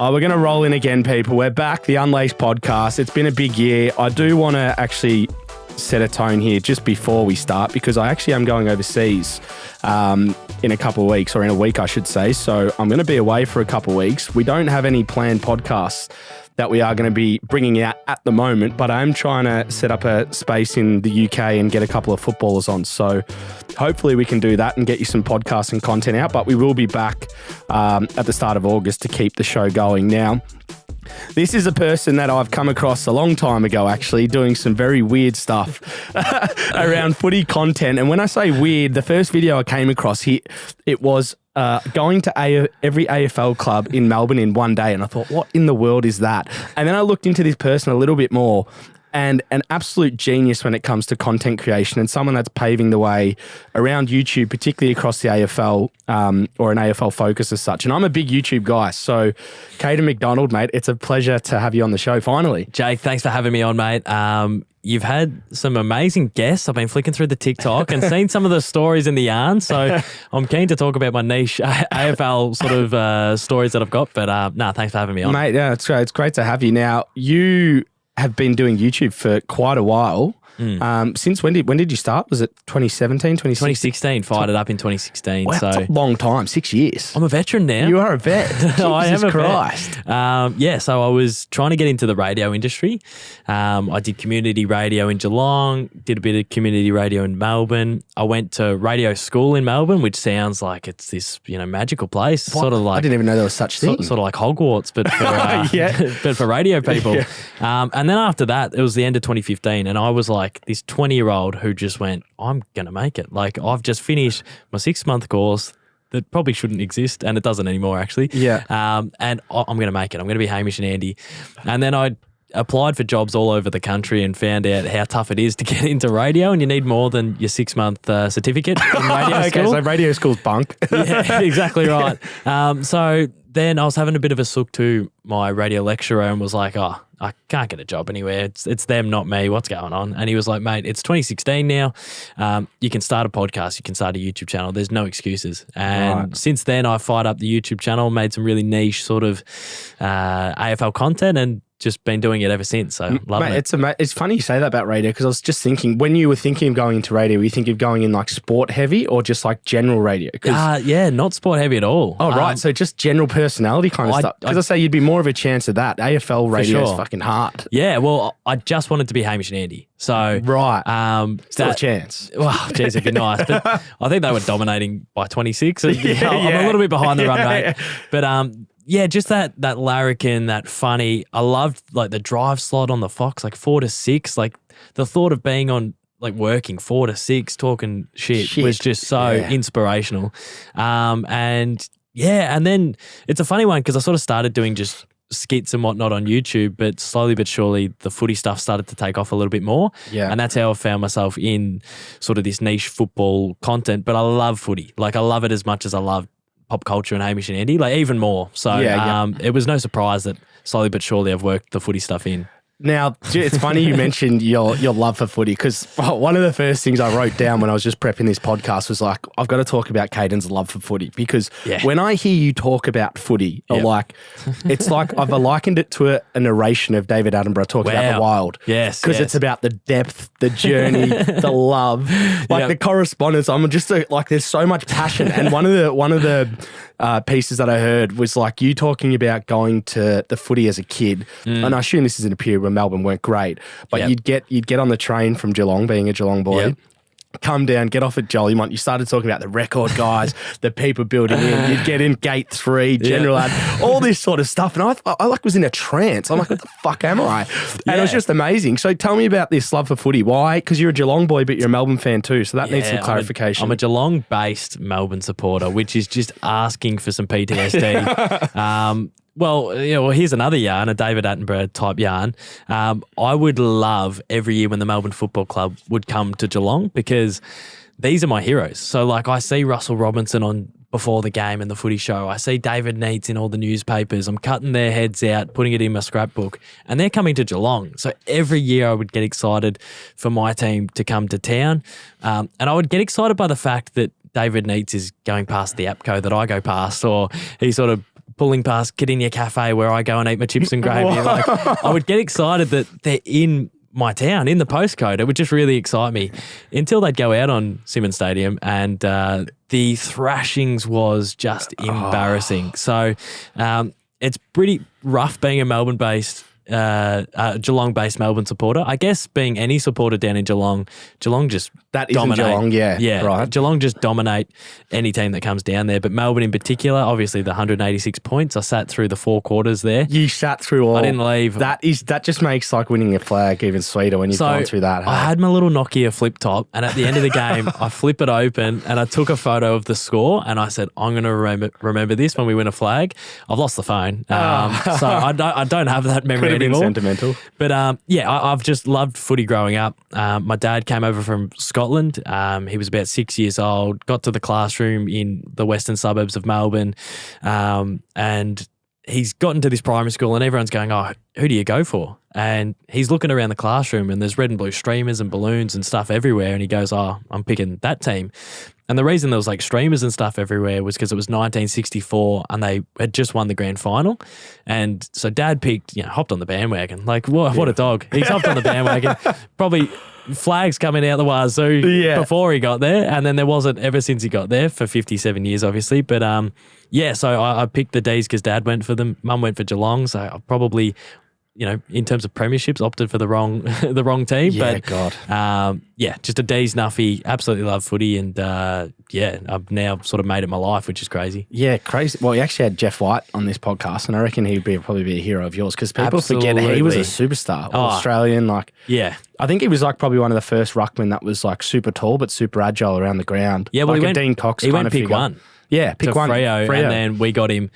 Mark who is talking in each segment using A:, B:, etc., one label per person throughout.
A: Oh, we're going to roll in again, people. We're back, the Unlaced podcast. It's been a big year. I do want to actually set a tone here just before we start because I actually am going overseas in a couple of weeks, or in a week, I should say. So I'm going to be away for a couple of weeks. We don't have any planned podcasts that we are going to be bringing out at the moment, but I'm trying to set up a space in the UK and get a couple of footballers on. So hopefully we can do that and get you some podcasts and content out, but we will be back at the start of August to keep the show going. Now, this is a person that I've come across a long time ago, actually, doing some very weird stuff around footy content. And when I say weird, the first video I came across, it was going to every AFL club in Melbourne in one day. And I thought, what in the world is that? And then I looked into this person a little bit more, and an absolute genius when it comes to content creation, and someone that's paving the way around YouTube, particularly across the AFL or an AFL focus as such. And I'm a big YouTube guy. So Caden MacDonald, mate, it's a pleasure to have you on the show finally.
B: Jake, thanks for having me on, mate. You've had some amazing guests. I've been flicking through the TikTok and seen some of the stories in the yarn. So I'm keen to talk about my niche AFL sort of stories that I've got. But thanks for having me on.
A: Mate, yeah, it's great. It's great to have you. Now, you have been doing YouTube for quite a while. Since when did you start? Was it 2017,
B: 2016? Fired it up in 2016.
A: Wow,
B: so
A: that's a long time, 6 years.
B: I'm a veteran now.
A: You are a vet.
B: I am a
A: Christ.
B: vet. So I was trying to get into the radio industry. I did community radio in Geelong, did a bit of community radio in Melbourne. I went to radio school in Melbourne, which sounds like it's this magical place.
A: What?
B: Sort of like,
A: I didn't even know there was such thing.
B: Sort of like Hogwarts, but for but for radio people.
A: Yeah.
B: And then after that, it was the end of 2015, and I was like this 20-year-old who just went, I'm going to make it. Like, I've just finished my 6-month course that probably shouldn't exist, and it doesn't anymore, actually.
A: Yeah.
B: And I'm going to make it. I'm going to be Hamish and Andy. And then I applied for jobs all over the country and found out how tough it is to get into radio, and you need more than your 6-month certificate in radio school.
A: Okay, so radio school's bunk.
B: Yeah, exactly right. So then I was having a bit of a sook to my radio lecturer and was like, oh, I can't get a job anywhere. It's them, not me. What's going on? And he was like, mate, it's 2016 now. You can start a podcast. You can start a YouTube channel. There's no excuses. And Since then, I fired up the YouTube channel, made some really niche sort of AFL content, and just been doing it ever since. So loving it.
A: It's funny you say that about radio, because I was just thinking, when you were thinking of going into radio, were you thinking of going in like sport heavy or just like general radio?
B: Yeah, not sport heavy at all.
A: Oh, right. So just general personality kind of stuff. Because I say you'd be more of a chance of that. AFL radio is fucking hard.
B: Yeah, well, I just wanted to be Hamish and Andy. So
A: right. Still a chance.
B: Well, geez, it'd be nice. But I think they were dominating by 26. So I'm a little bit behind the run, mate. But yeah, just that larrikin, that funny. I loved like the drive slot on the Fox, like 4 to 6. Like the thought of being on, like working 4 to 6, talking shit was just so inspirational. And then it's a funny one because I sort of started doing just skits and whatnot on YouTube, but slowly but surely the footy stuff started to take off a little bit more. Yeah. And that's how I found myself in sort of this niche football content. But I love footy. Like I love it as much as I love pop culture and Hamish and Andy, like even more. So it was no surprise that slowly but surely I've worked the footy stuff in.
A: Now, it's funny you mentioned your love for footy, because one of the first things I wrote down when I was just prepping this podcast was like, I've got to talk about Caden's love for footy, because when I hear you talk about footy, it's like I've likened it to a narration of David Attenborough talking about the Wild.
B: Yes.
A: Because it's about the depth, the journey, the love, the correspondence. I'm just like, there's so much passion. And one of the pieces that I heard was like you talking about going to the footy as a kid, and I assume this is in a period where Melbourne weren't great, but you'd get on the train from Geelong, being a Geelong boy, come down, get off at Jollymont. You started talking about the record guys, the people building in. You'd get in gate 3, general ad, all this sort of stuff. And I like was in a trance. I'm like, what the fuck am I? And it was just amazing. So tell me about this love for footy. Why? Because you're a Geelong boy, but you're a Melbourne fan too. So that needs some clarification.
B: I'm a Geelong-based Melbourne supporter, which is just asking for some PTSD. Well, here's another yarn, a David Attenborough type yarn. I would love every year when the Melbourne Football Club would come to Geelong, because these are my heroes. So like I see Russell Robinson on before the game and the footy show. I see David Neitz in all the newspapers. I'm cutting their heads out, putting it in my scrapbook, and they're coming to Geelong. So every year I would get excited for my team to come to town. And I would get excited by the fact that David Neitz is going past the APCO that I go past, or he sort of pulling past Caden Cafe where I go and eat my chips and gravy. Like, I would get excited that they're in my town, in the postcode. It would just really excite me until they'd go out on Simmons Stadium and the thrashings was just embarrassing. So it's pretty rough being a Melbourne-based Geelong-based Melbourne supporter. I guess being any supporter down in Geelong just
A: that
B: dominate.
A: Geelong, yeah, right.
B: Geelong just dominate any team that comes down there. But Melbourne in particular, obviously the 186 points. I sat through the 4 quarters there.
A: You sat through all.
B: I didn't leave.
A: That just makes like winning a flag even sweeter when you've gone through that. Hey?
B: I had my little Nokia flip top, and at the end of the game, I flip it open and I took a photo of the score, and I said, I'm going to remember this when we win a flag. I've lost the phone, so I don't have that memory anymore.
A: Sentimental.
B: But I've just loved footy growing up. My dad came over from Scotland. He was about 6 years old, got to the classroom in the western suburbs of Melbourne, and he's gotten to this primary school and everyone's going, oh, who do you go for? And he's looking around the classroom and there's red and blue streamers and balloons and stuff everywhere. And he goes, oh, I'm picking that team. And the reason there was like streamers and stuff everywhere was because it was 1964 and they had just won the grand final. And so Dad hopped on the bandwagon. Like, what a dog. He's hopped on the bandwagon. Probably flags coming out the wazoo before he got there. And then there wasn't ever since he got there for 57 years, obviously. But so I picked the D's because Dad went for them. Mum went for Geelong. So I probably, in terms of premierships, opted for the wrong team.
A: Yeah,
B: but
A: God.
B: just a D's nuffy. Absolutely love footy, and I've now sort of made it my life, which is crazy.
A: Yeah, crazy. Well, we actually had Jeff White on this podcast, and I reckon he'd probably be a hero of yours because people forget he was a superstar, Australian. I think he was like probably one of the first ruckmen that was like super tall but super agile around the ground.
B: Yeah, well,
A: like
B: he went
A: Dean Cox.
B: He went pick one.
A: Yeah, pick one.
B: Freo, and then we got him.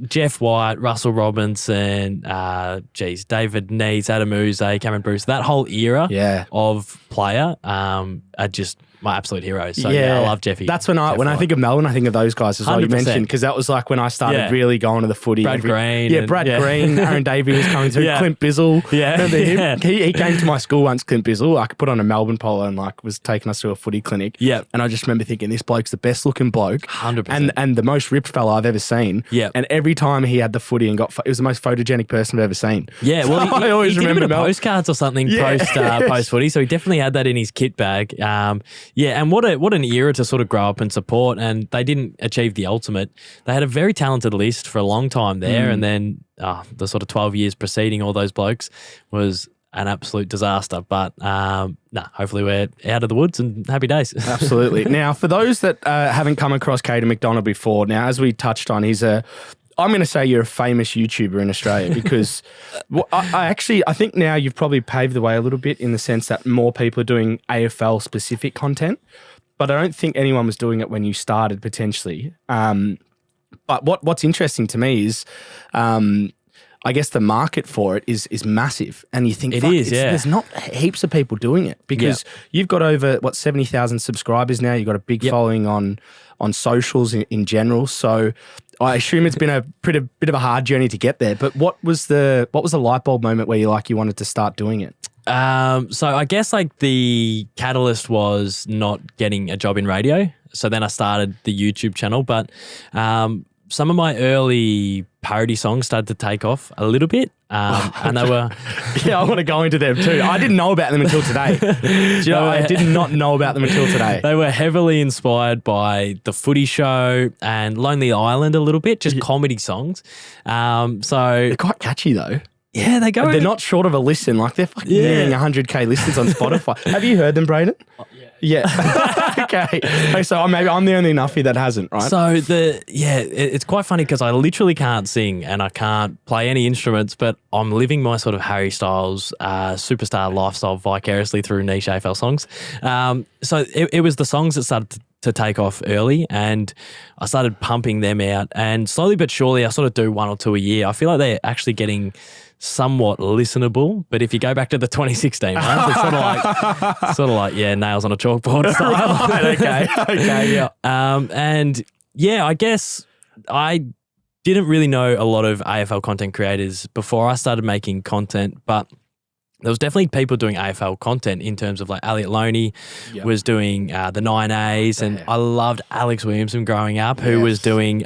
B: Jeff White, Russell Robinson, David Nees, Adam Uze, Cameron Bruce, that whole era of player are just my absolute heroes. So I love Jeffy.
A: That's when I think of Melbourne, I think of those guys as well. You mentioned because that was like when I started really going to the footy.
B: Brad Green.
A: Yeah, Brad Green, Aaron Davey was coming through, Clint Bizzle. Yeah. Remember him? He came to my school once, Clint Bizzle. I put on a Melbourne polo and like was taking us to a footy clinic.
B: Yeah.
A: And I just remember thinking this bloke's the best looking bloke.
B: 100%.
A: And the most ripped fella I've ever seen.
B: Yeah.
A: And every time he had the footy and it was the most photogenic person I've ever seen.
B: Yeah, well,
A: I always
B: he
A: remember
B: did a bit of postcards or something post footy, so he definitely had that in his kit bag. And what an era to sort of grow up and support. And they didn't achieve the ultimate. They had a very talented list for a long time there, and then the sort of 12 years preceding all those blokes was an absolute disaster. But hopefully we're out of the woods and happy days.
A: Absolutely. Now, for those that haven't come across Caden MacDonald before, now as we touched on, I'm going to say you're a famous YouTuber in Australia because I think now you've probably paved the way a little bit in the sense that more people are doing AFL specific content, but I don't think anyone was doing it when you started potentially. But what's interesting to me is, I guess the market for it is massive, and you think there's not heaps of people doing it because you've got over 70,000 subscribers now. You've got a big following on socials in general. So I assume it's been a bit of a hard journey to get there. But what was the light bulb moment where you wanted to start doing it?
B: So I guess like the catalyst was not getting a job in radio. So then I started the YouTube channel, but some of my early parody songs started to take off a little bit. And they were...
A: I want to go into them too. I didn't know about them until today. I did not know about them until today.
B: They were heavily inspired by The Footy Show and Lonely Island a little bit, just comedy songs. So
A: they're quite catchy though.
B: Yeah, they go.
A: They're not short of a listen. Like they're fucking nearing 100K listens on Spotify. Have you heard them, Braden? Yeah. Okay. So maybe I'm the only nuffy that hasn't, right?
B: So it's quite funny because I literally can't sing and I can't play any instruments, but I'm living my sort of Harry Styles superstar lifestyle vicariously through niche AFL songs. So it was the songs that started to take off early, and I started pumping them out, and slowly but surely I sort of do 1 or 2 a year. I feel like they're actually getting somewhat listenable, but if you go back to the 2016 ones, it's sort of like nails on a chalkboard style.
A: Right, okay, yeah.
B: And I guess I didn't really know a lot of AFL content creators before I started making content, but there was definitely people doing AFL content in terms of like Elliot Loney was doing the 9As, and I loved Alex Williamson growing up, who was doing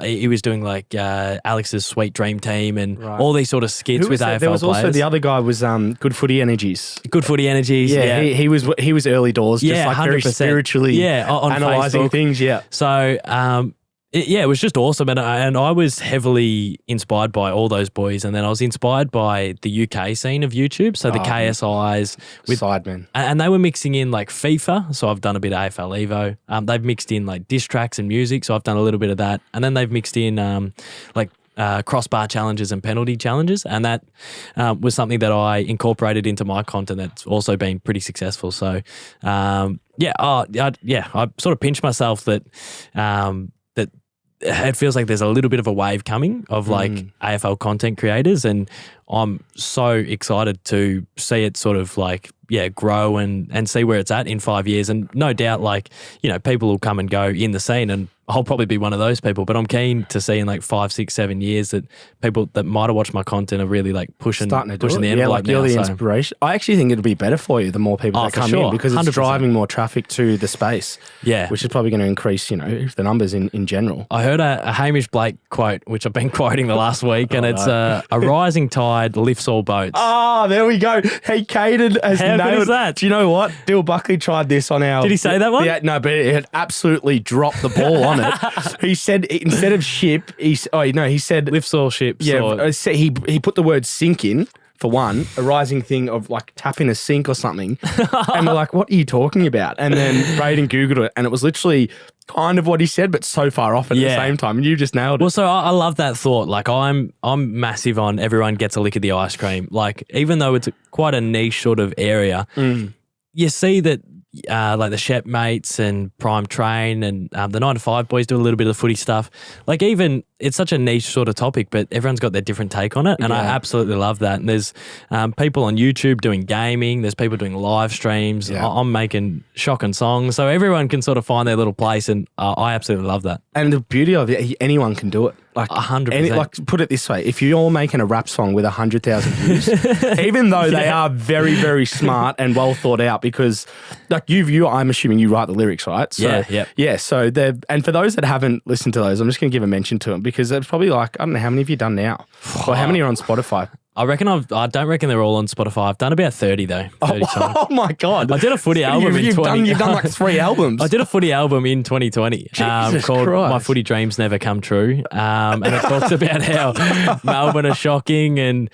B: he was doing like Alex's Sweet Dream Team and all these sort of skits with AFL players.
A: There was also the other guy was Good Footy Energies.
B: Good Footy Energies.
A: Yeah, he was early doors, just like 100%. Very spiritually on analysing things. Yeah.
B: So it was just awesome, and I was heavily inspired by all those boys, and then I was inspired by the UK scene of YouTube, so the KSIs with
A: Sidemen,
B: and they were mixing in like FIFA. So I've done a bit of AFL Evo. They've mixed in like diss tracks and music, so I've done a little bit of that, and then they've mixed in crossbar challenges and penalty challenges, and that was something that I incorporated into my content. That's also been pretty successful. So I sort of pinched myself that. That it feels like there's a little bit of a wave coming of like AFL content creators, and I'm so excited to see it sort of like, grow and see where it's at in 5 years. And no doubt, like, people will come and go in the scene, and I'll probably be one of those people, but I'm keen to see in like 5, 6, 7 years that people that might have watched my content are really like pushing the envelope.
A: Yeah, like you're the inspiration. I actually think it'll be better for you the more people that come in, because it's 100%. Driving more traffic to the space. Yeah. Which is probably going to increase, the numbers in general.
B: I heard a Hamish Blake quote, which I've been quoting the last week, and it's a rising tide lifts all boats.
A: Oh, there we go. Hey, Caden has
B: How
A: nailed
B: good is that?
A: Do you know what? Dill Buckley tried this on our...
B: Did he say that one?
A: Yeah, no, but it had absolutely dropped the ball on it. He said instead of ship, he said
B: lifts all ships.
A: Yeah, he put the word sink in for one, a rising thing of like tapping a sink or something, and we're like, what are you talking about? And then Braden Googled it, and it was literally kind of what he said, but so far off at the same time, and you just nailed it.
B: Well, so I love that thought. Like I'm massive on everyone gets a lick of the ice cream. Like even though it's quite a niche sort of area, you see that. Like the Shep mates and Prime Train and the 9 to 5 boys do a little bit of footy stuff. Like even it's such a niche sort of topic, but everyone's got their different take on it, and I absolutely love that. And there's people on YouTube doing gaming. There's people doing live streams. I'm making shocking songs, so everyone can sort of find their little place, and I absolutely love that.
A: And the beauty of it, anyone can do it. Like
B: 100%.
A: Like put it this way: if you're making a rap song with 100,000 views, even though they are very, very smart and well thought out, because like I'm assuming you write the lyrics, right? So, yeah. So and for those that haven't listened to those, I'm just going to give a mention to them, because it's probably like, I don't know, how many have you done now? Or how many are on Spotify?
B: I don't reckon they're all on Spotify. I've done about 30 though. 30 songs.
A: Oh my God.
B: I did a footy album in 2020.
A: You've done like 3 albums.
B: I did a footy album in 2020 called
A: Christ.
B: My Footy Dreams Never Come True. And it talks about how Melbourne are shocking. And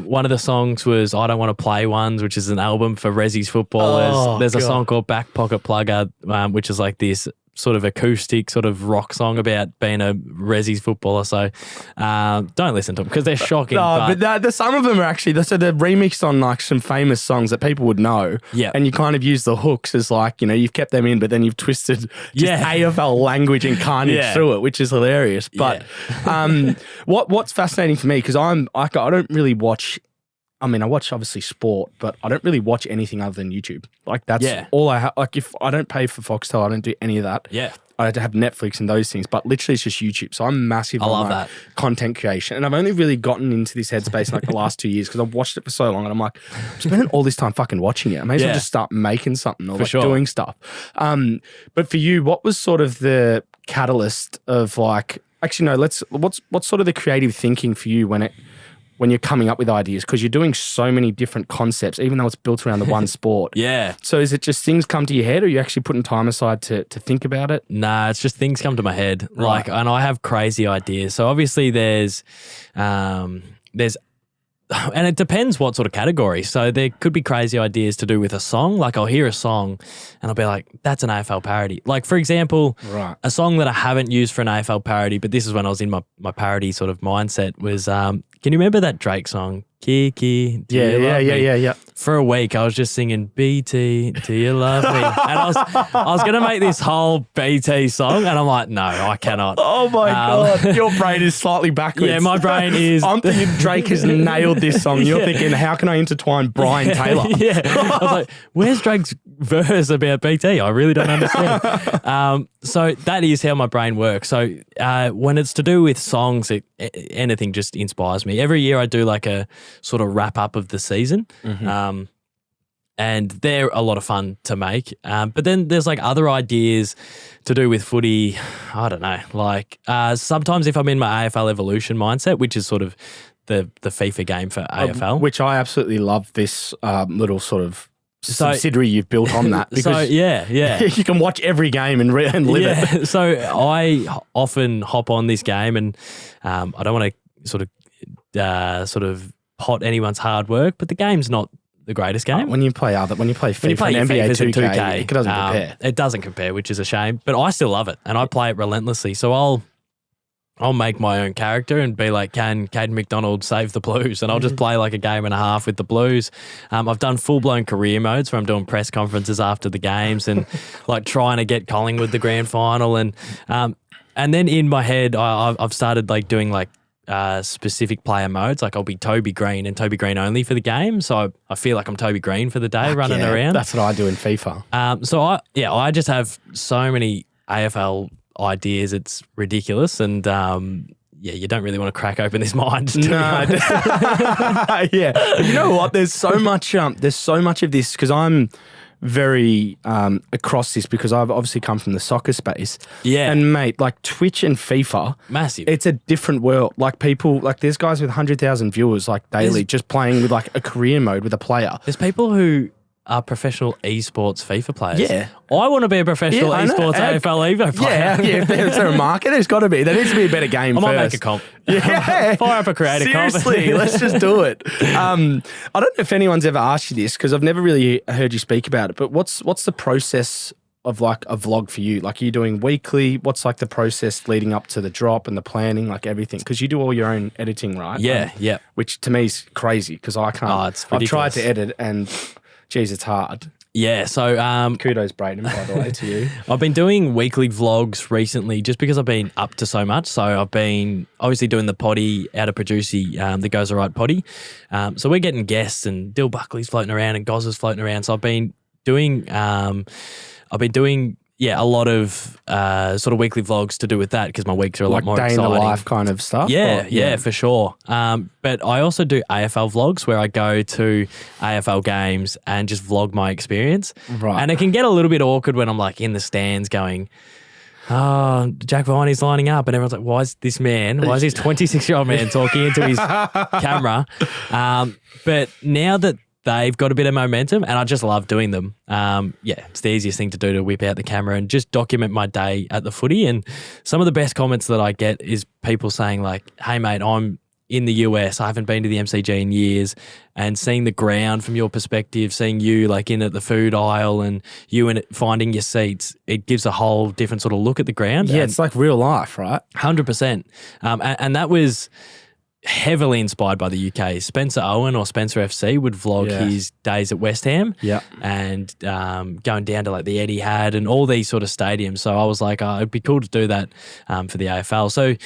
B: one of the songs was I Don't Want to Play Ones, which is an album for Resi's footballers. There's a song called Back Pocket Plugger, which is like this sort of acoustic sort of rock song about being a Resi's footballer. So don't listen to them because they're shocking.
A: No, but some of them are actually, so they're remixed on like some famous songs that people would know. Yeah. And you kind of use the hooks as like, you've kept them in, but then you've twisted just AFL language and carnage through it, which is hilarious. But what's fascinating for me, because I don't really watch, I mean, I watch obviously sport, but I don't really watch anything other than YouTube. Like that's all I have. Like if I don't pay for Foxtel, I don't do any of that. Yeah. I have Netflix and those things, but literally it's just YouTube. So I'm massive on that content creation. And I've only really gotten into this headspace in like the last 2 years, because I've watched it for so long, and I'm like, I'm spending all this time fucking watching it. I may as well just start making something or doing stuff. But for you, what was sort of the catalyst of like, actually no, what's sort of the creative thinking for you when you're coming up with ideas, because you're doing so many different concepts, even though it's built around the one sport. So is it just things come to your head, or are you actually putting time aside to think about it?
B: Nah, it's just things come to my head. Right. Like, and I have crazy ideas. So obviously there's, and it depends what sort of category. So there could be crazy ideas to do with a song. Like I'll hear a song and I'll be like, that's an AFL parody. Like for example, a song that I haven't used for an AFL parody, but this is when I was in my parody sort of mindset, was, can you remember that Drake song? Kiki, do you love me?
A: Yeah.
B: For a week, I was just singing BT, do you love me? And I was going to make this whole BT song, and I'm like, no, I cannot.
A: Oh my God. Your brain is slightly backwards.
B: Yeah, my brain is.
A: I'm thinking Drake has nailed this song. You're thinking, how can I intertwine Brian Taylor?
B: I was like, where's Drake's verse about BT. I really don't understand. So that is how my brain works. So when it's to do with songs, anything just inspires me. Every year I do like a sort of wrap up of the season. And they're a lot of fun to make. But then there's like other ideas to do with footy. I don't know. Like sometimes if I'm in my AFL Evolution mindset, which is sort of the FIFA game for AFL.
A: Which I absolutely love this little sort of subsidiary you've built on that. Because you can watch every game and live it.
B: So I often hop on this game and I don't want to sort of pot anyone's hard work, but the game's not the greatest game.
A: When you play FIFA and NBA 2K, it doesn't compare.
B: It doesn't compare, which is a shame. But I still love it, and I play it relentlessly. So I'll make my own character and be like, can Caden MacDonald save the Blues? And I'll just play like a game and a half with the Blues. I've done full-blown career modes where I'm doing press conferences after the games and like trying to get Collingwood the grand final. And then in my head, I've started like doing like specific player modes. Like I'll be Toby Green and Toby Green only for the game. So I feel like I'm Toby Green for the day running around.
A: That's what I do in FIFA.
B: So I just have so many AFL ideas. It's ridiculous. And you don't really want to crack open this mind.
A: No. Yeah. You know what? There's so much of this because I'm very across this because I've obviously come from the soccer space.
B: Yeah.
A: And mate, like Twitch and FIFA,
B: massive.
A: It's a different world. Like people, like there's guys with 100,000 viewers like daily just playing with like a career mode with a player.
B: There's people who are professional esports FIFA players.
A: Yeah.
B: I want to be a professional esports AFL Evo player.
A: Yeah, if there's a market, there's got to be. There needs to be a better game
B: I
A: first.
B: might make a comp.
A: Yeah.
B: Fire up a creative comp.
A: Seriously, let's just do it. I don't know if anyone's ever asked you this because I've never really heard you speak about it, but what's the process of like a vlog for you? Like, are you doing weekly? What's like the process leading up to the drop and the planning, like everything? Because you do all your own editing, right?
B: Yeah.
A: Which to me is crazy because I can't.
B: Oh, it's ridiculous.
A: I've tried to edit and, geez, it's hard.
B: Yeah, so
A: kudos, Braden, by the way, to you.
B: I've been doing weekly vlogs recently just because I've been up to so much. So I've been obviously doing the potty out of Producy, the Goes Alright potty. So we're getting guests and Dill Buckley's floating around and Goz is floating around. So I've been doing a lot of sort of weekly vlogs to do with that because my weeks are a lot more exciting.
A: Like day in the life kind of stuff?
B: Yeah, for sure. But I also do AFL vlogs where I go to AFL games and just vlog my experience.
A: Right.
B: And it can get a little bit awkward when I'm like in the stands going, oh, Jack Viney's lining up. And everyone's like, why is this 26-year-old man talking into his camera? But now that they've got a bit of momentum and I just love doing them. It's the easiest thing to do to whip out the camera and just document my day at the footy. And some of the best comments that I get is people saying like, hey mate, I'm in the US. I haven't been to the MCG in years, and seeing the ground from your perspective, seeing you like in at the food aisle and you in it finding your seats, it gives a whole different sort of look at the ground.
A: Yeah, it's like real life, right?
B: 100%. And that was heavily inspired by the UK. Spencer Owen or Spencer FC would vlog his days at West Ham and going down to like the Etihad and all these sort of stadiums. So I was like, it'd be cool to do that for the AFL. So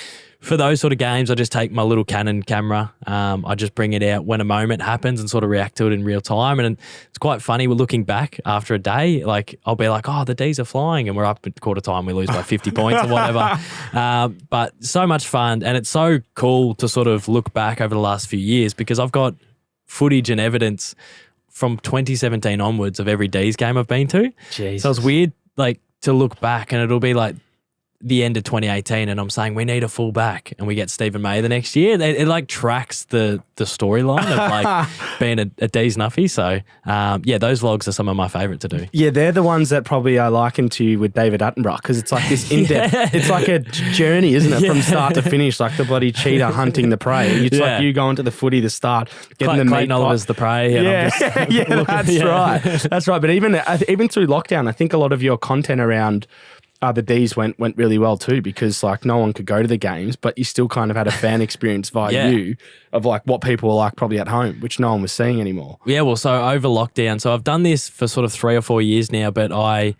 B: for those sort of games, I just take my little Canon camera. I just bring it out when a moment happens and sort of react to it in real time. And it's quite funny. We're looking back after a day. Like I'll be like, oh, the D's are flying, and we're up at quarter time. We lose by 50 points or whatever. But so much fun, and it's so cool to sort of look back over the last few years because I've got footage and evidence from 2017 onwards of every D's game I've been to.
A: Jeez.
B: So it's weird, like to look back, and it'll be like the end of 2018 and I'm saying we need a full back and we get Stephen May the next year. It like tracks the storyline of like being a D's nuffy. So those vlogs are some of my favourite to do. Yeah,
A: they're the ones that probably I liken to you with David Attenborough because it's like this in-depth, it's like a journey, isn't it? From start to finish, like the bloody cheetah hunting the prey. It's like you going to the footy to start, getting the meat.
B: Clayton Oliver's the prey. And
A: Right. That's right. But even through lockdown, I think a lot of your content around the D's went really well too because like no one could go to the games, but you still kind of had a fan experience via you of like what people were like probably at home, which no one was seeing anymore. Yeah,
B: well, so over lockdown, so I've done this for sort of 3 or 4 years now, but I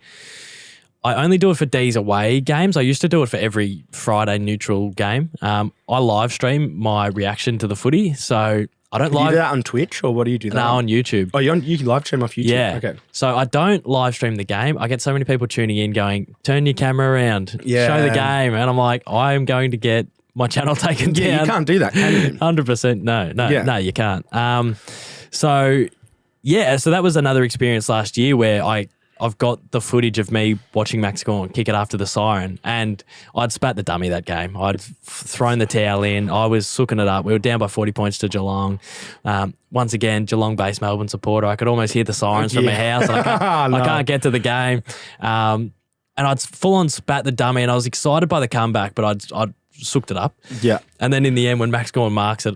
B: only do it for D's away games. I used to do it for every Friday neutral game. I live stream my reaction to the footy, so I don't
A: Do you
B: live
A: do that on Twitch or what do you do that
B: on YouTube.
A: Oh, you can live stream off YouTube?
B: Yeah.
A: Okay.
B: So I don't live stream the game. I get so many people tuning in going, turn your camera around, show the game. And I'm like, I am going to get my channel taken down.
A: Yeah, you can't do that, can you?
B: 100%. No, you can't. So that was another experience last year where I've got the footage of me watching Max Gawn kick it after the siren, and I'd spat the dummy that game. I'd thrown the towel in. I was sooking it up. We were down by 40 points to Geelong. Once again, Geelong-based Melbourne supporter. I could almost hear the sirens from my house. And I can't get to the game. And I'd full-on spat the dummy, and I was excited by the comeback, but I'd sooked it up.
A: Yeah.
B: And then in the end, when Max Gawn marks it,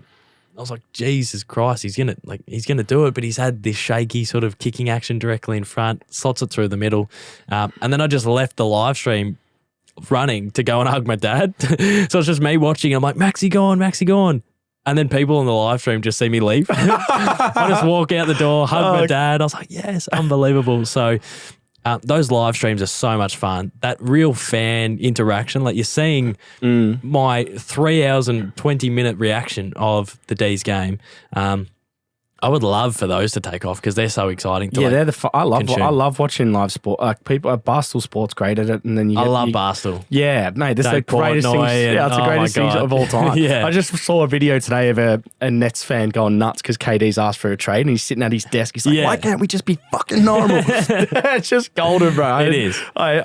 B: I was like, Jesus Christ, he's gonna do it, but he's had this shaky sort of kicking action directly in front, slots it through the middle, and then I just left the live stream running to go and hug my dad. So it's just me watching. I'm like, Maxie gone, and then people on the live stream just see me leave. I just walk out the door, hug my dad. I was like, yes, unbelievable. So. Those live streams are so much fun. That real fan interaction, like you're seeing my 3 hours and 20-minute reaction of the D's game. I would love for those to take off because they're so exciting to
A: I love watching live sport. Like people, Barstool Sport's great at it, and then I love
B: Barstool.
A: Yeah, mate, this is the greatest thing. Yeah, it's the greatest thing of all time.
B: Yeah,
A: I just saw a video today of a Nets fan going nuts because KD's asked for a trade, and he's sitting at his desk. He's like, "Why can't we just be fucking normal?" It's just golden, bro.
B: It is.
A: I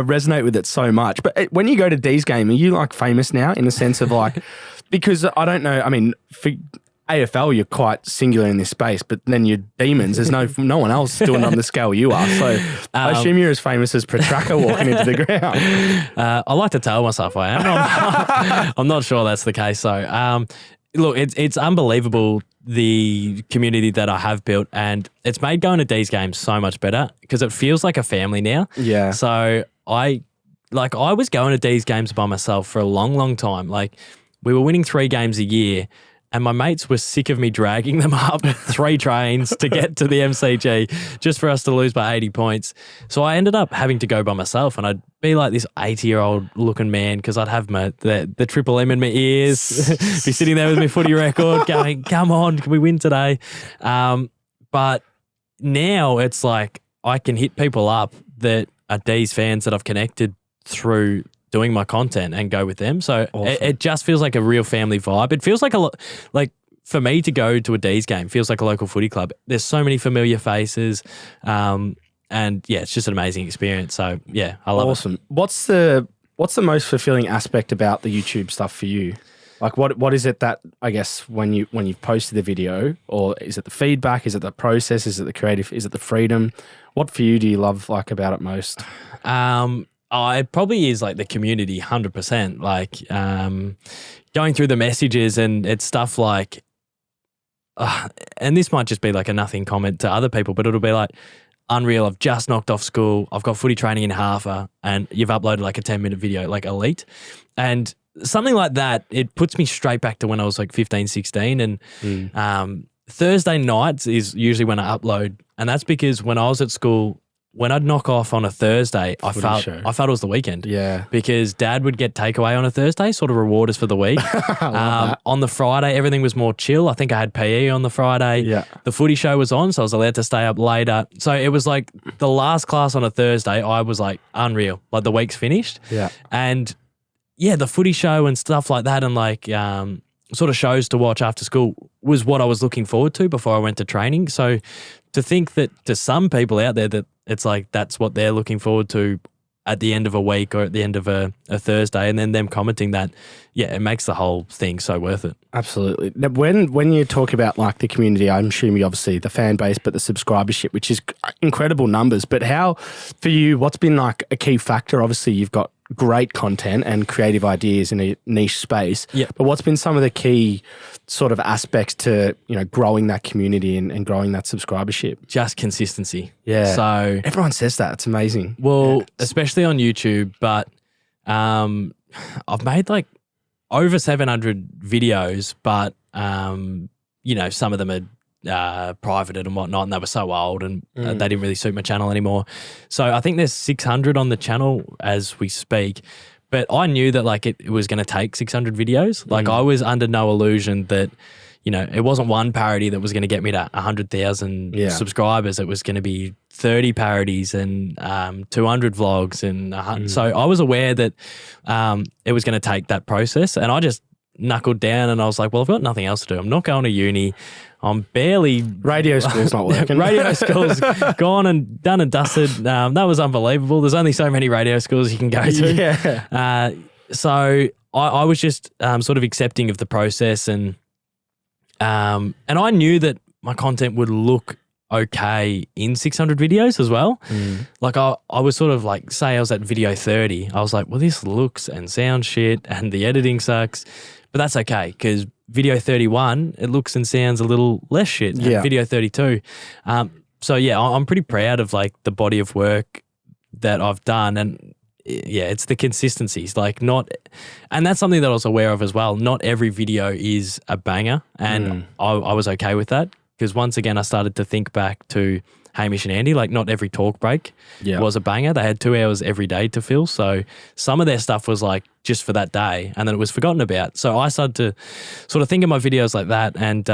A: resonate with it so much. But when you go to D's game, are you like famous now in the sense of like, because I don't know. I mean, for AFL, you're quite singular in this space, but then you're demons. There's no one else doing on the scale you are. So I assume you're as famous as Petraka walking into the ground.
B: I like to tell myself I am. I'm not sure that's the case. So look, it's unbelievable the community that I have built, and it's made going to D's games so much better because it feels like a family now.
A: Yeah.
B: So I was going to D's games by myself for a long, long time. Like we were winning 3 games a year. And my mates were sick of me dragging them up 3 trains to get to the MCG just for us to lose by 80 points. So I ended up having to go by myself, and I'd be like this 80-year-old looking man because I'd have the Triple M in my ears, be sitting there with my footy record going, come on, can we win today? But now it's like I can hit people up that are D's fans that I've connected through doing my content and go with them. So awesome. It just feels like a real family vibe. It feels like like for me to go to a D's game feels like a local footy club. There's so many familiar faces. And yeah, it's just an amazing experience. So yeah, I love it.
A: Awesome. What's the most fulfilling aspect about the YouTube stuff for you? Like what is it that I guess when you've posted the video, or is it the feedback? Is it the process? Is it the creative? Is it the freedom? What for you do you love like about it most?
B: It probably is like the community, 100%. Like going through the messages, and it's stuff like, and this might just be like a nothing comment to other people, but it'll be like, unreal, I've just knocked off school, I've got footy training in half hour, and you've uploaded like a 10-minute video, like elite. And something like that, it puts me straight back to when I was like 15, 16. And Thursday nights is usually when I upload. And that's because when I was at school, when I'd knock off on a Thursday, I felt it was the weekend. Yeah. Because Dad would get takeaway on a Thursday, sort of reward us for the week. On the Friday, everything was more chill. I think I had PE on the Friday. Yeah. The footy show was on, so I was allowed to stay up later. So it was like the last class on a Thursday, I was like unreal. Like the week's finished. Yeah. And yeah, the footy show and stuff like that, and like sort of shows to watch after school was what I was looking forward to before I went to training. So to think that to some people out there that it's like that's what they're looking forward to at the end of a week or at the end of a Thursday, and then them commenting that, yeah, it makes the whole thing so worth it.
A: Absolutely. Now, when you talk about like the community, I'm assuming obviously the fan base, but the subscribership, which is incredible numbers. But how, for you, what's been like a key factor? Obviously, you've got great content and creative ideas in a niche space. Yeah. But what's been some of the key sort of aspects to, you know, growing that community and growing that subscribership?
B: Just consistency.
A: Yeah.
B: So
A: everyone says that. It's amazing.
B: Well, especially on YouTube, but I've made like over 700 videos, but you know, some of them are privated and whatnot, and they were so old and they didn't really suit my channel anymore. So I think there's 600 on the channel as we speak, but I knew that like it was going to take 600 videos. Like I was under no illusion that, it wasn't one parody that was going to get me to 100,000 subscribers. It was going to be 30 parodies and 200 vlogs. And so I was aware that it was going to take that process, and I just knuckled down and I was like, well, I've got nothing else to do. I'm not going to uni. I'm barely...
A: Radio school's not working.
B: Radio school's gone and done and dusted. That was unbelievable. There's only so many radio schools you can go to.
A: Yeah.
B: So I was just sort of accepting of the process, and I knew that my content would look okay in 600 videos as well. Like I was sort of like, say I was at video 30, I was like, well, this looks and sounds shit and the editing sucks, but that's okay because video 31, it looks and sounds a little less shit than video 32. So yeah, I'm pretty proud of like the body of work that I've done, and yeah, it's the consistencies, like and that's something that I was aware of as well. Not every video is a banger, and I was okay with that, because once again, I started to think back to Hamish and Andy, like not every talk break was a banger. They had 2 hours every day to fill. So some of their stuff was like just for that day, and then it was forgotten about. So I started to sort of think of my videos like that, and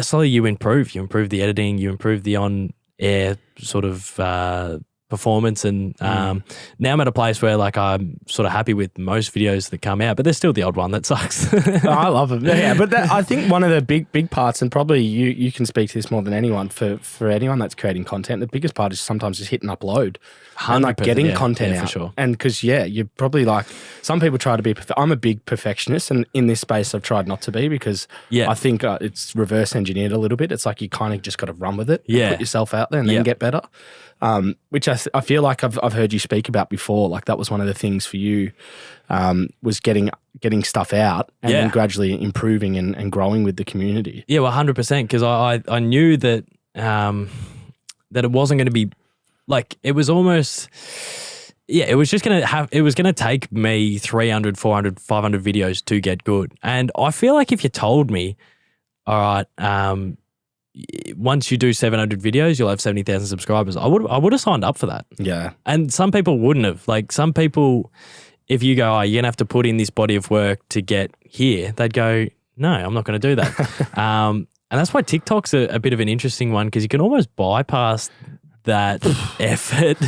B: slowly you improve the editing, you improve the on-air sort of performance, and now I'm at a place where like I'm sort of happy with most videos that come out, but there's still the odd one that sucks.
A: I love it. Yeah, but I think one of the big parts, and probably you can speak to this more than anyone, for anyone that's creating content, the biggest part is sometimes just hit and upload and like getting content out.
B: For sure.
A: And because you're probably like, some people try to be I'm a big perfectionist, and in this space I've tried not to be, because I think it's reverse engineered a little bit. It's like you kind of just got to run with it, put yourself out there and then get better. Which I feel like I've heard you speak about before. Like that was one of the things for you, was getting stuff out and then gradually improving and growing with the community.
B: Yeah, well, 100%, because I knew that that it wasn't going to be like, it was almost, it was just going to it was going to take me 300, 400, 500 videos to get good. And I feel like if you told me, all right, once you do 700 videos, you'll have 70,000 subscribers, I would have signed up for that. Yeah. And some people wouldn't have. Like some people, if you go, you're going to have to put in this body of work to get here, they'd go, no, I'm not going to do that. And that's why TikTok's a bit of an interesting one, because you can almost bypass that effort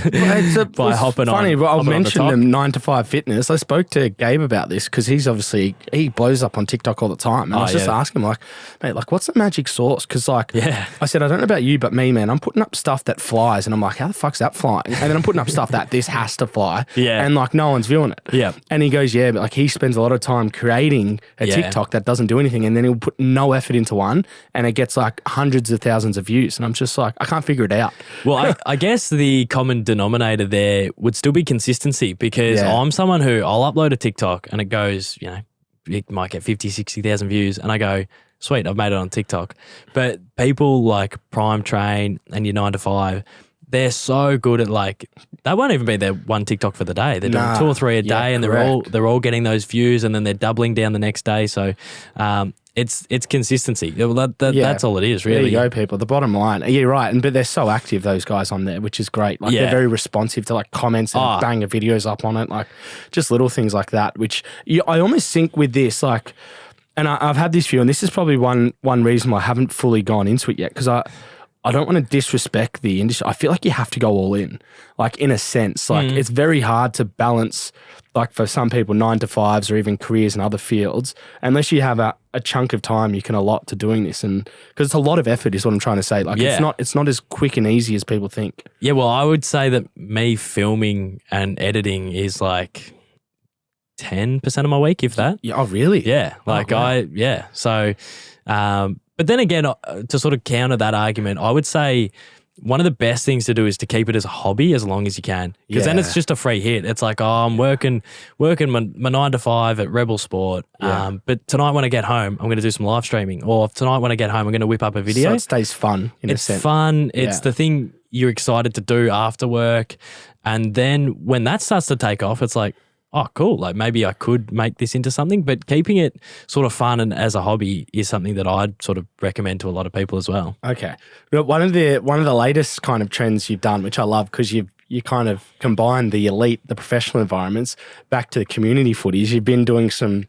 B: by hopping on.
A: Funny, I'll mention them 9 to 5 Fitness. I spoke to Gabe about this because he blows up on TikTok all the time. And I was just asking him, like, mate, like, what's the magic sauce? Because, like, I said, I don't know about you, but me, man, I'm putting up stuff that flies, and I'm like, how the fuck's that flying? And then I'm putting up stuff that this has to fly. And, like, no one's viewing it. Yeah. And he goes, but like, he spends a lot of time creating a TikTok that doesn't do anything, and then he'll put no effort into one, and it gets like hundreds of thousands of views. And I'm just like, I can't figure it out.
B: Well, I guess the common denominator there would still be consistency, because I'm someone who I'll upload a TikTok and it goes, it might get 50, 60,000 views, and I go, sweet, I've made it on TikTok. But people like Prime Train and your 9 to 5, they're so good at, like, that won't even be their one TikTok for the day. They're doing 2 or 3 a day, and they're all getting those views, and then they're doubling down the next day. So it's consistency. That's all it is, really.
A: There you go, people. The bottom line. You're right. But they're so active, those guys on there, which is great. Like they're very responsive to like comments and bang videos up on it. Like just little things like that, which I almost think with this, like, and I've had this view, and this is probably one reason why I haven't fully gone into it yet, because I don't want to disrespect the industry. I feel like you have to go all in, like in a sense. Like it's very hard to balance, like for some people, 9 to 5s or even careers in other fields, unless you have a chunk of time you can allot to doing this. And because it's a lot of effort is what I'm trying to say. Like it's not as quick and easy as people think.
B: Yeah, well, I would say that me filming and editing is like 10% of my week, if that.
A: Yeah, oh, really?
B: Yeah. Like So, but then again, to sort of counter that argument, I would say one of the best things to do is to keep it as a hobby as long as you can, because then it's just a free hit. It's like, I'm working my 9 to 5 at Rebel Sport, but tonight when I get home, I'm going to do some live streaming, or tonight when I get home, I'm going to whip up a video.
A: So it stays fun in a sense.
B: It's fun. It's the thing you're excited to do after work. And then when that starts to take off, it's like, oh, cool. Like maybe I could make this into something, but keeping it sort of fun and as a hobby is something that I'd sort of recommend to a lot of people as well.
A: Okay. One of the latest kind of trends you've done, which I love, because you kind of combine the elite, the professional environments back to the community footies. You've been doing some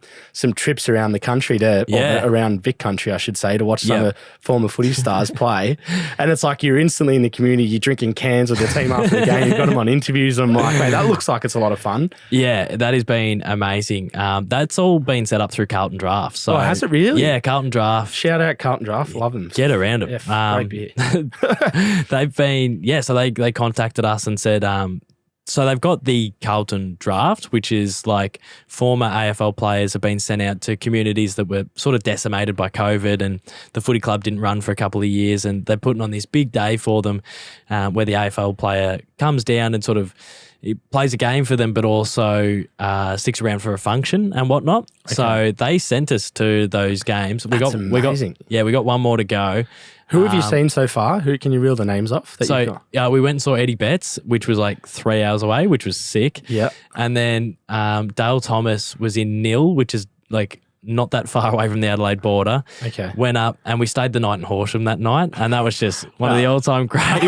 A: trips around the country or around Vic country, I should say, to watch some of the former footy stars play. And it's like you're instantly in the community. You're drinking cans with the team after the game. You've got them on interviews. I'm like, mate, that looks like it's a lot of fun.
B: Yeah, that has been amazing. That's all been set up through Carlton Drafts. So,
A: has it really?
B: Yeah, Carlton Drafts.
A: Shout out Carlton Draft. Love them.
B: Get around them.
A: Yeah, great beer.
B: They've been, so they contacted us and said, so they've got the Carlton Draft, which is like former AFL players have been sent out to communities that were sort of decimated by COVID, and the footy club didn't run for a couple of years, and they're putting on this big day for them where the AFL player comes down and sort of he plays a game for them, but also sticks around for a function and whatnot. Okay. So they sent us to those games.
A: That's amazing.
B: We got one more to go.
A: Who have you seen so far? Who can you reel the names off?
B: We went and saw Eddie Betts, which was like 3 hours away, which was sick.
A: Yeah.
B: And then Dale Thomas was in Nil, which is like not that far away from the Adelaide border.
A: Okay.
B: Went up and we stayed the night in Horsham that night, and that was just one of the all-time great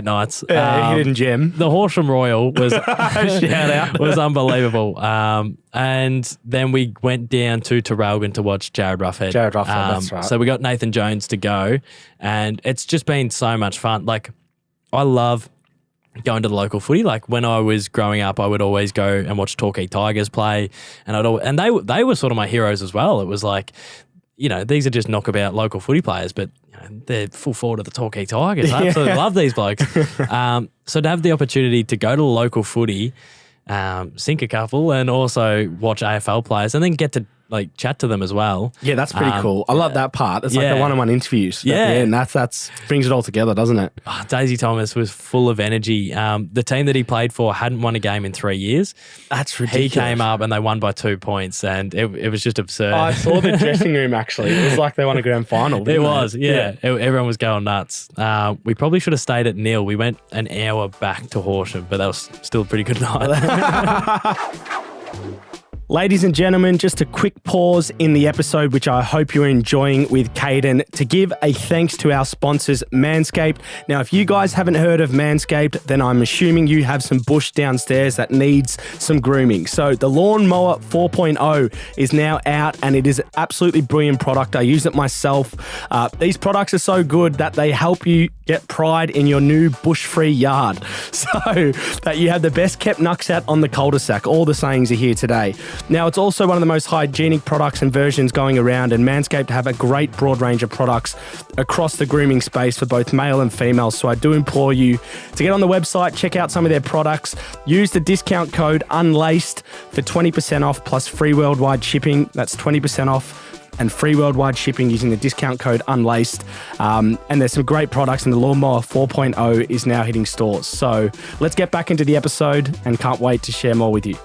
B: nights.
A: Hidden gem.
B: The Horsham Royal was
A: shout out.
B: was unbelievable. And then we went down to Terralgan to watch Jared Ruffhead.
A: That's right.
B: So we got Nathan Jones to go, and it's just been so much fun. Like, I love going to the local footy. Like when I was growing up, I would always go and watch Torquay Tigers play, and they were sort of my heroes as well. It was like, these are just knockabout local footy players, but they're full forward of the Torquay Tigers. I absolutely love these blokes. So to have the opportunity to go to local footy, sink a couple, and also watch AFL players, and then get to like chat to them as well.
A: Yeah, that's pretty cool. I love that part. It's like the one-on-one interviews. And that's brings it all together, doesn't it?
B: Oh, Daisy Thomas was full of energy. The team that he played for hadn't won a game in 3 years.
A: That's ridiculous.
B: He came up and they won by 2 points, and it was just absurd.
A: I saw the dressing room actually. It was like they won a grand final.
B: It was, yeah. Everyone was going nuts. We probably should have stayed at Nil. We went an hour back to Horsham, but that was still a pretty good night.
A: Ladies and gentlemen, just a quick pause in the episode, which I hope you're enjoying with Caden, to give a thanks to our sponsors, Manscaped. Now, if you guys haven't heard of Manscaped, then I'm assuming you have some bush downstairs that needs some grooming. So the Lawnmower 4.0 is now out, and it is an absolutely brilliant product. I use it myself. These products are so good that they help you get pride in your new bush-free yard, so that you have the best kept nucks on the cul-de-sac. All the sayings are here today. Now, it's also one of the most hygienic products and versions going around, and Manscaped have a great broad range of products across the grooming space for both male and female. So I do implore you to get on the website, check out some of their products, use the discount code Unlaced for 20% off plus free worldwide shipping. That's 20% off and free worldwide shipping using the discount code Unlaced. And there's some great products, and the Lawnmower 4.0 is now hitting stores. So let's get back into the episode, and can't wait to share more with you.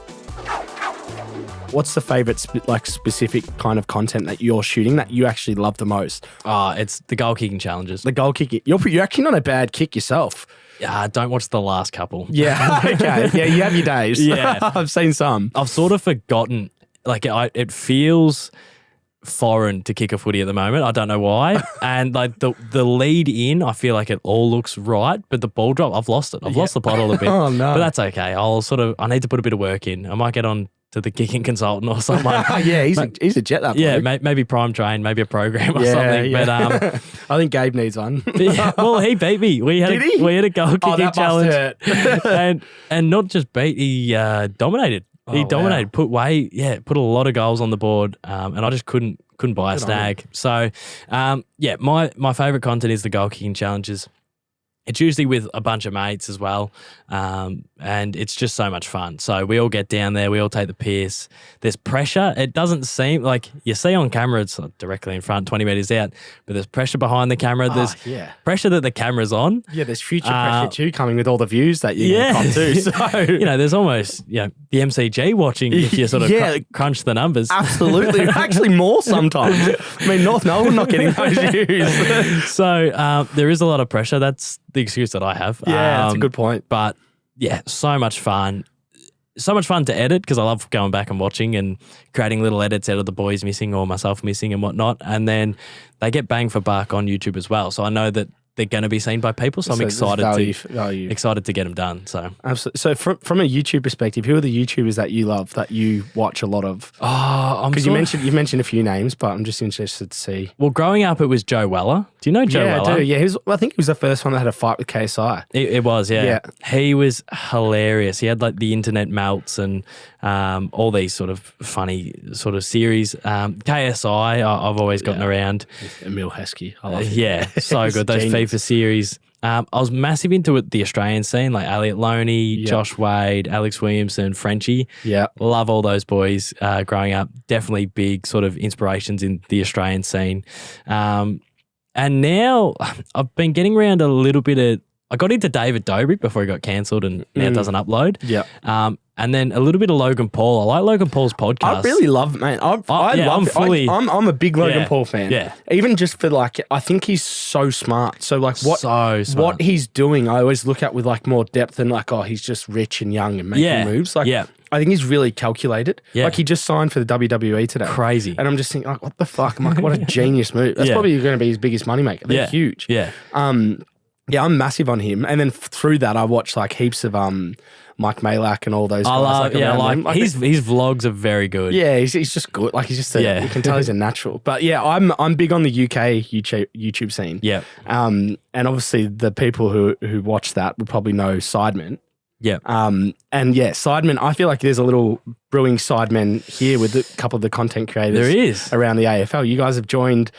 A: What's the favourite specific kind of content that you're shooting that you actually love the most?
B: It's the goal kicking challenges.
A: The goal kicking. You're actually not a bad kick yourself.
B: Don't watch the last couple.
A: Yeah, okay. Yeah, you have your days.
B: Yeah.
A: I've seen some.
B: I've sort of forgotten. It feels foreign to kick a footy at the moment. I don't know why. And like the lead in, I feel like it all looks right, but the ball drop, I've lost it. I've lost the plot a little bit.
A: Oh no.
B: But that's okay. I need to put a bit of work in. I might get on to the kicking consultant or something.
A: Yeah, he's a jet, that bloke.
B: Yeah, maybe prime train, maybe a program or something.
A: Yeah.
B: But
A: I think Gabe needs one.
B: Well, he beat me. We had a goal kicking challenge.
A: Must hurt.
B: and not just beat, he dominated. He dominated,
A: wow.
B: put a lot of goals on the board, and I just couldn't buy a snag. So, my favourite content is the goal kicking challenges. It's usually with a bunch of mates as well, and it's just so much fun. So we all get down there, we all take the piss. There's pressure. It doesn't seem like you see on camera, it's directly in front, 20 metres out, but there's pressure behind the camera. There's pressure that the camera's on.
A: Yeah, there's future pressure too coming with all the views that you come to. So
B: there's almost the MCG watching if you sort of crunch the numbers.
A: Absolutely, actually more sometimes. I mean, North Melbourne not getting those views.
B: So there is a lot of pressure. That's the excuse that I have.
A: Yeah, that's a good point.
B: But yeah, so much fun. So much fun to edit because I love going back and watching and creating little edits out of the boys missing or myself missing and whatnot. And then they get bang for buck on YouTube as well. So I know that they're going to be seen by people. So I'm excited excited to get them done. So
A: absolutely. So from a YouTube perspective, who are the YouTubers that you love that you watch a lot of? Because you mentioned a few names, but I'm just interested to see.
B: Well, growing up, it was Joe Weller. Do you know Joe Weller?
A: I do. Yeah, I think he was the first one that had a fight with KSI.
B: It was, yeah. He was hilarious. He had like the internet melts and all these sort of funny sort of series. KSI, I've always gotten around.
A: Emil Heskey. I love him.
B: Yeah, so good. Those FIFA series. I was massive into the Australian scene, like Elliot Loney, Josh Wade, Alex Williamson, Frenchie.
A: Yeah.
B: Love all those boys growing up. Definitely big sort of inspirations in the Australian scene. And now I've been getting around a little bit of, I got into David Dobrik before he got cancelled and now doesn't upload.
A: Yeah.
B: And then a little bit of Logan Paul. I like Logan Paul's podcast.
A: I really love it, man. I'm a big Logan Paul fan.
B: Yeah.
A: Even just for like, I think he's so smart. So like what he's doing, I always look at with like more depth than like, oh, he's just rich and young and making moves. Like, I think he's really calculated. Yeah. Like he just signed for the WWE today.
B: Crazy.
A: And I'm just thinking, like, what the fuck? I'm like, what a genius move. That's probably going to be his biggest moneymaker. They're huge.
B: Yeah.
A: Yeah, I'm massive on him. And then through that, I watched like heaps of Mike Malak and all those guys.
B: His vlogs are very good.
A: Yeah, he's just good. Like he's just you can tell he's a natural. But yeah, I'm big on the UK YouTube scene.
B: Yeah.
A: And obviously the people who watch that would probably know Sidemen.
B: Yeah.
A: And yeah, Sidemen, I feel like there's a little brewing Sidemen here with a couple of the content creators.
B: There is.
A: Around the AFL. You guys have joined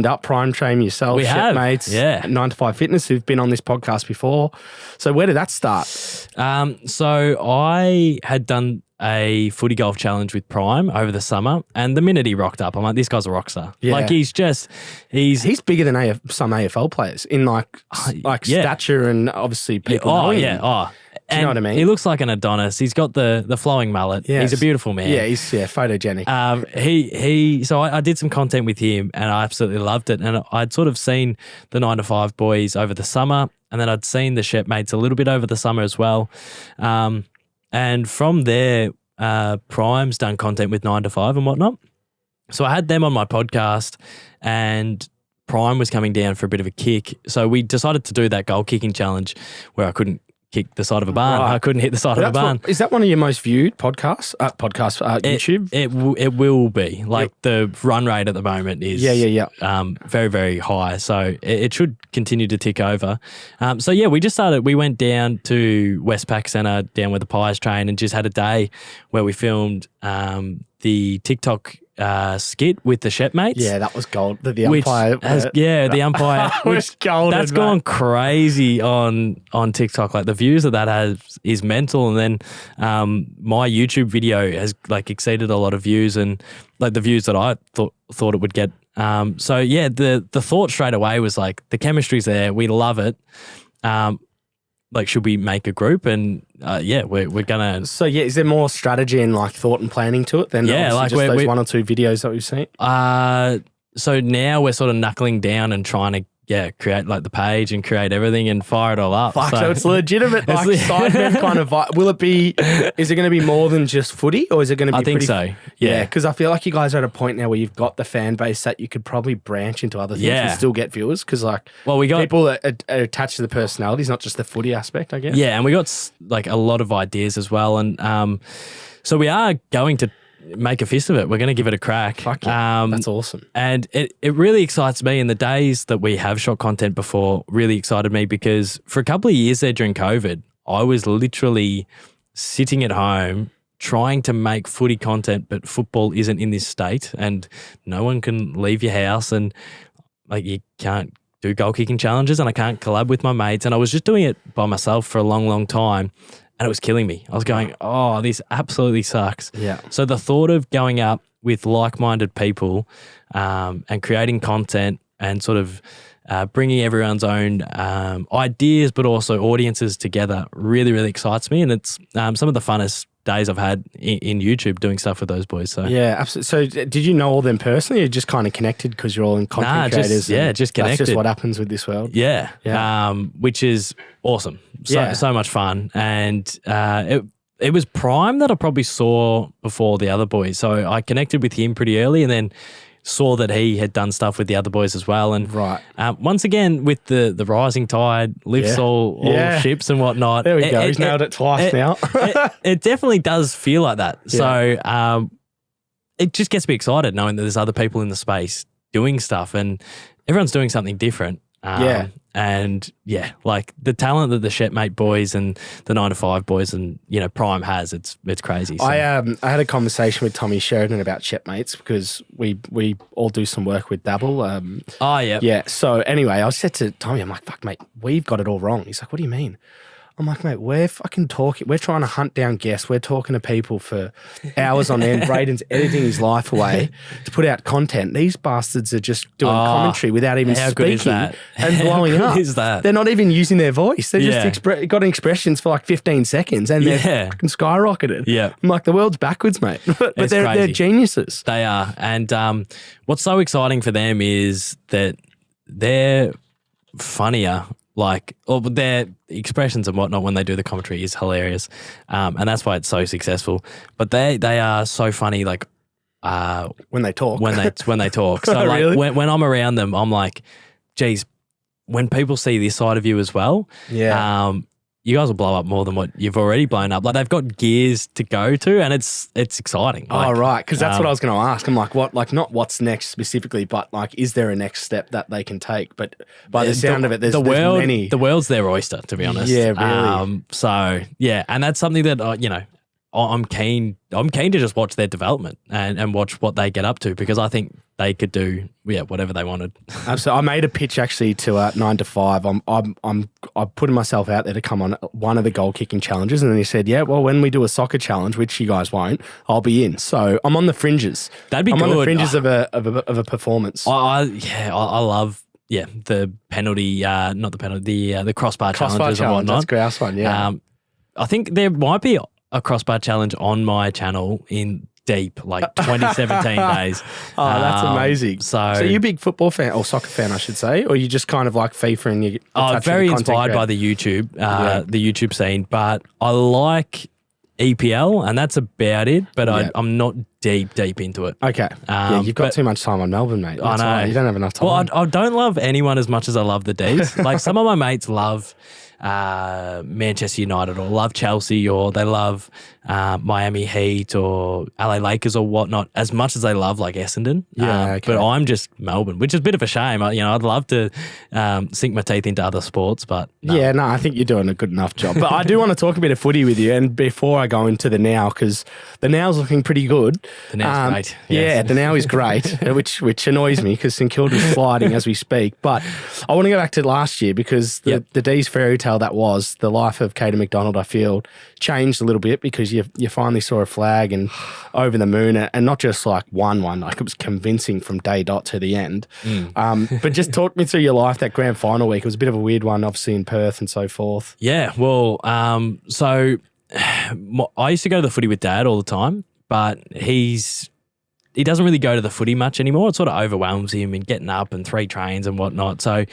A: up, Prime Train yourself,
B: we have.
A: Mates,
B: yeah.
A: 9 to 5 Fitness, who've been on this podcast before. So where did that start?
B: So I had done a footy golf challenge with Prime over the summer, and the minute he rocked up, I'm like, this guy's a rock star.
A: Yeah.
B: Like he's
A: bigger than some AFL players in like stature and obviously people knowing him. Do you know what I mean?
B: He looks like an Adonis. He's got the flowing mullet. Yes. He's a beautiful man.
A: Yeah, he's photogenic.
B: So I did some content with him and I absolutely loved it. And I'd sort of seen the 9 to 5 boys over the summer, and then I'd seen the Shepmates a little bit over the summer as well. And from there, Prime's done content with 9 to 5 and whatnot. So I had them on my podcast, and Prime was coming down for a bit of a kick. So we decided to do that goal kicking challenge where I couldn't kick the side of a barn. Right. I couldn't hit the side of a barn.
A: Is that one of your most viewed podcasts? YouTube?
B: It will be. Like the run rate at the moment is very, very high. So it should continue to tick over. We went down to Westpac Centre, down where the Pies train, and just had a day where we filmed the TikTok skit with the Shepmates.
A: Yeah, that was gold. The umpire.
B: The umpire.
A: was golden.
B: That's gone crazy on TikTok. Like the views that is mental. And then my YouTube video has like exceeded a lot of views, and like the views that I thought it would get. The thought straight away was like, the chemistry's there. We love it. Like, should we make a group? And we're gonna.
A: So is there more strategy and like thought and planning to it than just those 1 or 2 videos that we've seen?
B: So now we're sort of knuckling down and trying to create like the page and create everything and fire it all up.
A: So it's legitimate like Sidemen kind of vibe. Will it be, is it going to be more than just footy, or is it going to be
B: I think so. Yeah.
A: Because I feel like you guys are at a point now where you've got the fan base that you could probably branch into other things and still get viewers, because we got people that are attached to the personalities, not just the footy aspect, I guess.
B: Yeah, and we got like a lot of ideas as well. And so we are going to make a fist of it. We're going to give it a crack.
A: Fuck yeah. That's awesome.
B: And it really excites me. And the days that we have shot content before really excited me, because for a couple of years there during COVID, I was literally sitting at home trying to make footy content, but football isn't in this state and no one can leave your house, and like you can't do goal kicking challenges and I can't collab with my mates. And I was just doing it by myself for a long, long time. And it was killing me. I was going, oh, this absolutely sucks.
A: Yeah.
B: So the thought of going up with like-minded people and creating content and sort of bringing everyone's own ideas but also audiences together really, really excites me. And it's some of the funnest days I've had in YouTube doing stuff with those boys. So
A: yeah, absolutely. So did you know all them personally, or just kind of connected because you're all in content creators?
B: Just connected.
A: That's just what happens with this world.
B: Yeah. Which is awesome. So much fun. And it was Prime that I probably saw before the other boys. So I connected with him pretty early, and then saw that he had done stuff with the other boys as well. And
A: Right.
B: once again, with the rising tide lifts all ships and whatnot.
A: There we go. He's nailed it twice now.
B: it definitely does feel like that.
A: Yeah.
B: So it just gets me excited knowing that there's other people in the space doing stuff and everyone's doing something different. And like the talent that the Shepmate boys and the 9 to 5 boys and, Prime has, it's crazy. So.
A: I had a conversation with Tommy Sheridan about Shepmates because we all do some work with Dabble. Yeah. So anyway, I said to Tommy, I'm like, fuck, mate, we've got it all wrong. He's like, what do you mean? I'm like, mate, we're fucking talking. We're trying to hunt down guests. We're talking to people for hours on end. Braden's editing his life away to put out content. These bastards are just doing commentary without even speaking and blowing up.
B: Is that?
A: They're not even using their voice. They're just got expressions for like 15 seconds and they're fucking skyrocketed.
B: Yeah.
A: I'm like, the world's backwards, mate. But they're geniuses.
B: They are. And what's so exciting for them is that they're funnier. Their expressions and whatnot when they do the commentary is hilarious, and that's why it's so successful. But they are so funny,
A: when they talk.
B: When they talk. So
A: Really?
B: when I'm around them, I'm like, geez, when people see this side of you as well, you guys will blow up more than what you've already blown up. Like they've got gears to go to, and it's exciting.
A: Right, because that's what I was going to ask. I'm like, what? Like not what's next specifically, but like, is there a next step that they can take? But by the sound of it, there's many.
B: The world's their oyster, to be honest.
A: Yeah, really.
B: And that's something that I'm keen to just watch their development and watch what they get up to because I think they could do whatever they wanted.
A: Absolutely. I made a pitch actually to 9 to 5. I'm putting myself out there to come on one of the goal kicking challenges, and then he said, when we do a soccer challenge, which you guys won't, I'll be in. So I'm on the fringes.
B: That'd be good.
A: I'm on the fringes of a performance.
B: I love. Yeah, the penalty, not the penalty, the crossbar challenges and whatnot.
A: That's grouse one. Yeah.
B: I think there might be a crossbar challenge on my channel in deep, 2017 days.
A: Oh, that's amazing. So you're a big football fan or soccer fan, I should say, or you just kind of like FIFA and you
B: very inspired by the YouTube, the YouTube scene, but I like EPL and that's about it, but I'm not deep into it.
A: Okay. You've got too much time on Melbourne, mate. That's
B: I know.
A: Right. You don't have enough time.
B: Well, I don't love anyone as much as I love the Ds. Like some of my mates love Manchester United or love Chelsea or they love Miami Heat or LA Lakers or whatnot as much as they love like Essendon. But I'm just Melbourne, which is a bit of a shame. I'd love to sink my teeth into other sports, but no.
A: I think you're doing a good enough job. But I do want to talk a bit of footy with you, and before I go into the now, because the now's looking pretty good.
B: The now's great. Yes.
A: Yeah, the now is great, which annoys me because St Kilda's sliding as we speak. But I want to go back to last year because the D's fairy tale that was the life of Caden MacDonald, I feel, changed a little bit because you finally saw a flag and over the moon, and not just like one, like it was convincing from day dot to the end. But just talk me through your life that grand final week. It was a bit of a weird one, obviously in Perth and so forth.
B: Yeah, well, so I used to go to the footy with Dad all the time, but he doesn't really go to the footy much anymore. It sort of overwhelms him and getting up and 3 trains and whatnot. So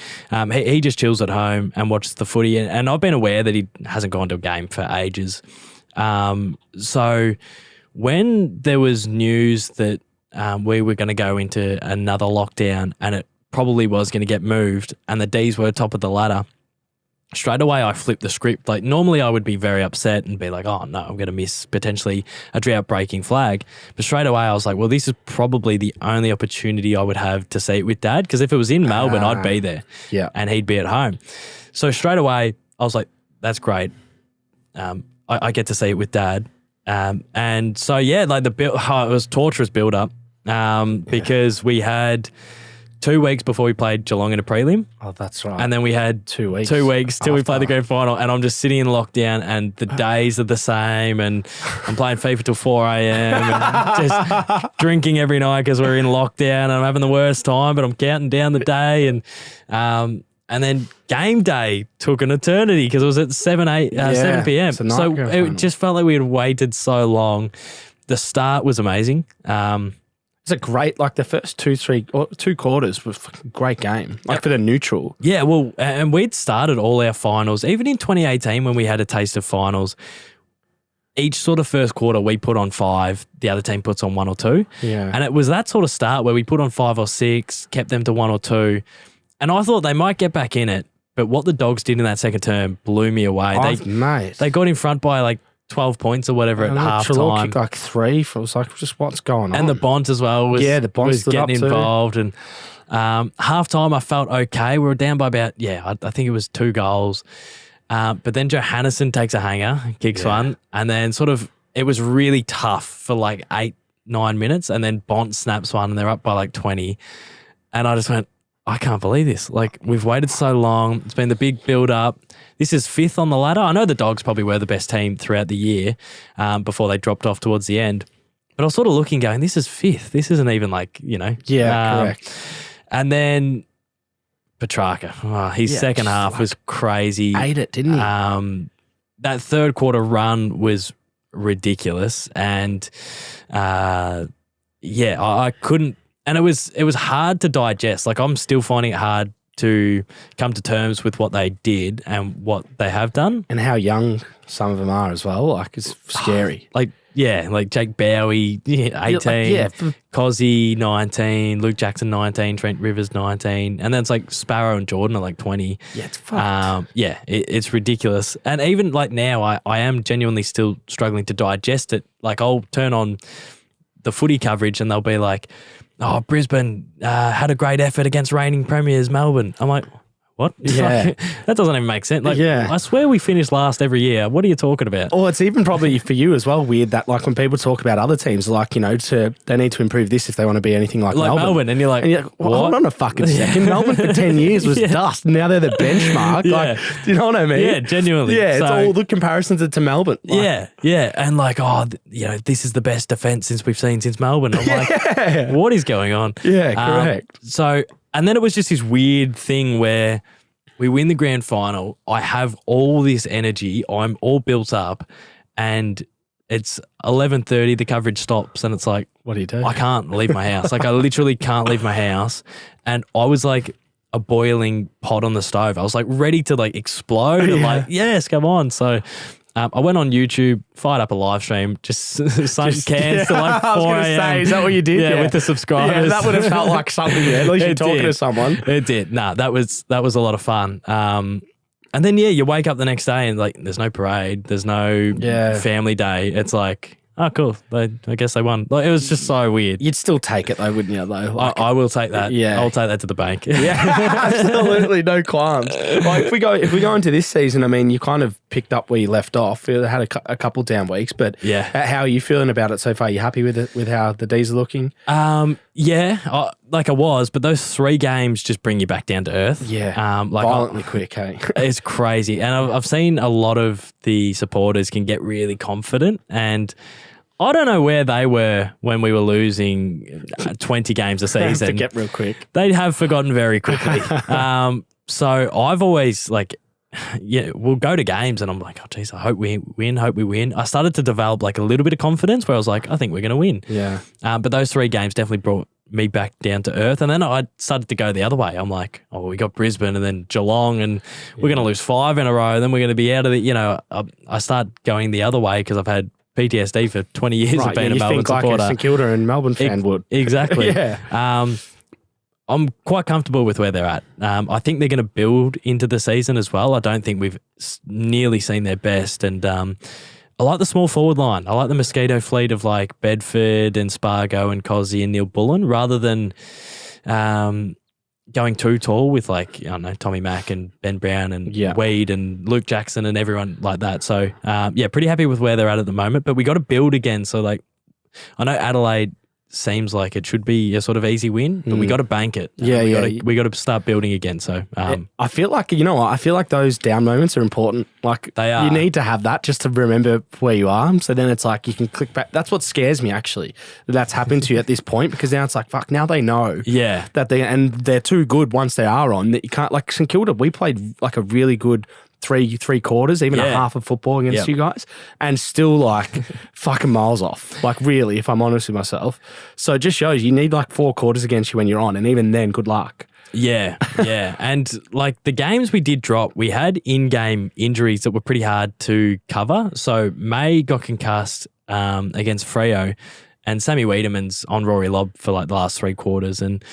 B: he just chills at home and watches the footy. And I've been aware that he hasn't gone to a game for ages. So when there was news that we were going to go into another lockdown and it probably was going to get moved and the D's were top of the ladder, straight away I flipped the script. Like normally I would be very upset and be like, oh no, I'm going to miss potentially a drought breaking flag. But straight away I was like, well, this is probably the only opportunity I would have to see it with Dad. Because if it was in Melbourne, I'd be there and he'd be at home. So straight away I was like, that's great. I get to see it with Dad. And so, it was torturous build up because we had 2 weeks before we played Geelong in a prelim.
A: Oh, that's right.
B: And then we had
A: 2 weeks.
B: 2 weeks till we played the grand final. And I'm just sitting in lockdown and the days are the same. And I'm playing FIFA till 4 a.m. and just drinking every night because we're in lockdown and I'm having the worst time, but I'm counting down the day. And then game day took an eternity because it was at 7 p.m. So it just felt like we had waited so long. The start was amazing.
A: It's a great, like the first 2 quarters was a great game, like for the neutral.
B: Yeah, well, and we'd started all our finals, even in 2018 when we had a taste of finals. each sort of first quarter we put on 5, the other team puts on 1 or 2.
A: Yeah.
B: And it was that sort of start where we put on 5 or 6, kept them to 1 or 2. And I thought they might get back in it. But what the Dogs did in that second term blew me away. They got in front by like 12 points or whatever at half time.
A: Kicked like 3. It was like, just what's going on?
B: And the Bonds as well was getting involved. And half time I felt okay. We were down by about, I think it was 2 goals. But then Johannesson takes a hanger, kicks one. And then sort of, it was really tough for like 8-9 minutes. And then Bont snaps one and they're up by like 20. And I just went, I can't believe this. Like, we've waited so long. It's been the big build-up. This is 5th on the ladder. I know the Dogs probably were the best team throughout the year before they dropped off towards the end. But I was sort of looking going, this is 5th. This isn't even like,
A: Yeah, correct.
B: And then Petrarca, his second half was crazy.
A: Ate it, didn't he?
B: That third quarter run was ridiculous. And, I couldn't. And it was hard to digest. Like, I'm still finding it hard to come to terms with what they did and what they have done.
A: And how young some of them are as well. Like, it's scary.
B: Like Jake Bowie, 18, Cozzy, 19, Luke Jackson, 19, Trent Rivers, 19. And then it's like Sparrow and Jordan are like 20.
A: Yeah, it's fucked.
B: It's ridiculous. And even like now, I am genuinely still struggling to digest it. Like, I'll turn on the footy coverage and they'll be like, oh, Brisbane had a great effort against reigning premiers Melbourne. I'm like, what?
A: Yeah.
B: Like, that doesn't even make sense. Like, I swear we finish last every year. What are you talking about?
A: Or it's even probably for you as well weird that like when people talk about other teams, like, they need to improve this if they want to be anything like Melbourne.
B: And you're like,
A: well, hold on a fucking second. Melbourne for 10 years was dust. Now they're the benchmark. Like, do you know what I mean?
B: Yeah, genuinely.
A: Yeah, it's all the comparisons to Melbourne. Like,
B: And like, this is the best defence since we've seen since Melbourne. I'm like, what is going on?
A: Yeah, correct.
B: And then it was just this weird thing where we win the grand final. I have all this energy. I'm all built up and it's 11:30. The coverage stops and it's like,
A: what do you do?
B: I can't leave my house. Like, I literally can't leave my house. And I was like a boiling pot on the stove. I was like ready to like explode and like, yes, come on. So I went on YouTube, fired up a live stream, just sunk cans to like 4
A: I was going to say, is that what you did?
B: Yeah, with the subscribers.
A: Yeah, that would have felt like something. At least you're talking to someone.
B: It did. Nah, that was a lot of fun. And then, you wake up the next day and like there's no parade, there's no family day. It's like, oh, cool. I guess they won. Like, it was just so weird.
A: You'd still take it though, wouldn't you? Though, like,
B: I will take that. Yeah, I'll take that to the bank.
A: Yeah, absolutely, no qualms. Like, if we go into this season, I mean, you kind of picked up where you left off. You had a couple down weeks, but how are you feeling about it so far? Are you happy with it, with how the D's are looking?
B: Like I was, but those 3 games just bring you back down to earth.
A: Yeah, violently quick, hey?
B: It's crazy. And I've seen a lot of the supporters can get really confident, and I don't know where they were when we were losing 20 games a season.
A: To get real quick.
B: They have forgotten very quickly. So I've always like, we'll go to games and I'm like, oh, geez, I hope we win, I started to develop like a little bit of confidence where I was like, I think we're going to win.
A: Yeah.
B: But those 3 games definitely brought me back down to earth. And then I started to go the other way. I'm like, oh, we got Brisbane and then Geelong and we're going to lose 5 in a row. Then we're going to be out of the, I start going the other way because I've had PTSD for 20 years of being a Melbourne supporter.
A: Like a St Kilda and Melbourne fan would.
B: Exactly.
A: Yeah.
B: I'm quite comfortable with where they're at. I think they're going to build into the season as well. I don't think we've nearly seen their best. And I like the small forward line. I like the mosquito fleet of like Bedford and Spargo and Cozzy and Neil Bullen rather than going too tall with like, I don't know, Tommy Mack and Ben Brown and Weed and Luke Jackson and everyone like that. So, pretty happy with where they're at the moment. But we got to build again. So, like, I know Adelaide seems like it should be a sort of easy win, but we got to bank it. We got to start building again. So
A: I feel like, I feel like those down moments are important. Like,
B: they are.
A: You need to have that just to remember where you are. So then it's like you can click back. That's what scares me actually, that's happened to you at this point, because now it's like, fuck, now they know that they're too good once they are on, that you can't, like St Kilda, we played like a really good three quarters, even a half of football against you guys, and still like fucking miles off. Like, really, if I'm honest with myself. So it just shows you need like 4 quarters against you when you're on, and even then, good luck.
B: Yeah. And like the games we did drop, we had in-game injuries that were pretty hard to cover. So May got concussed against Freo, and Sammy Wiedemann's on Rory Lobb for like the last 3 quarters. And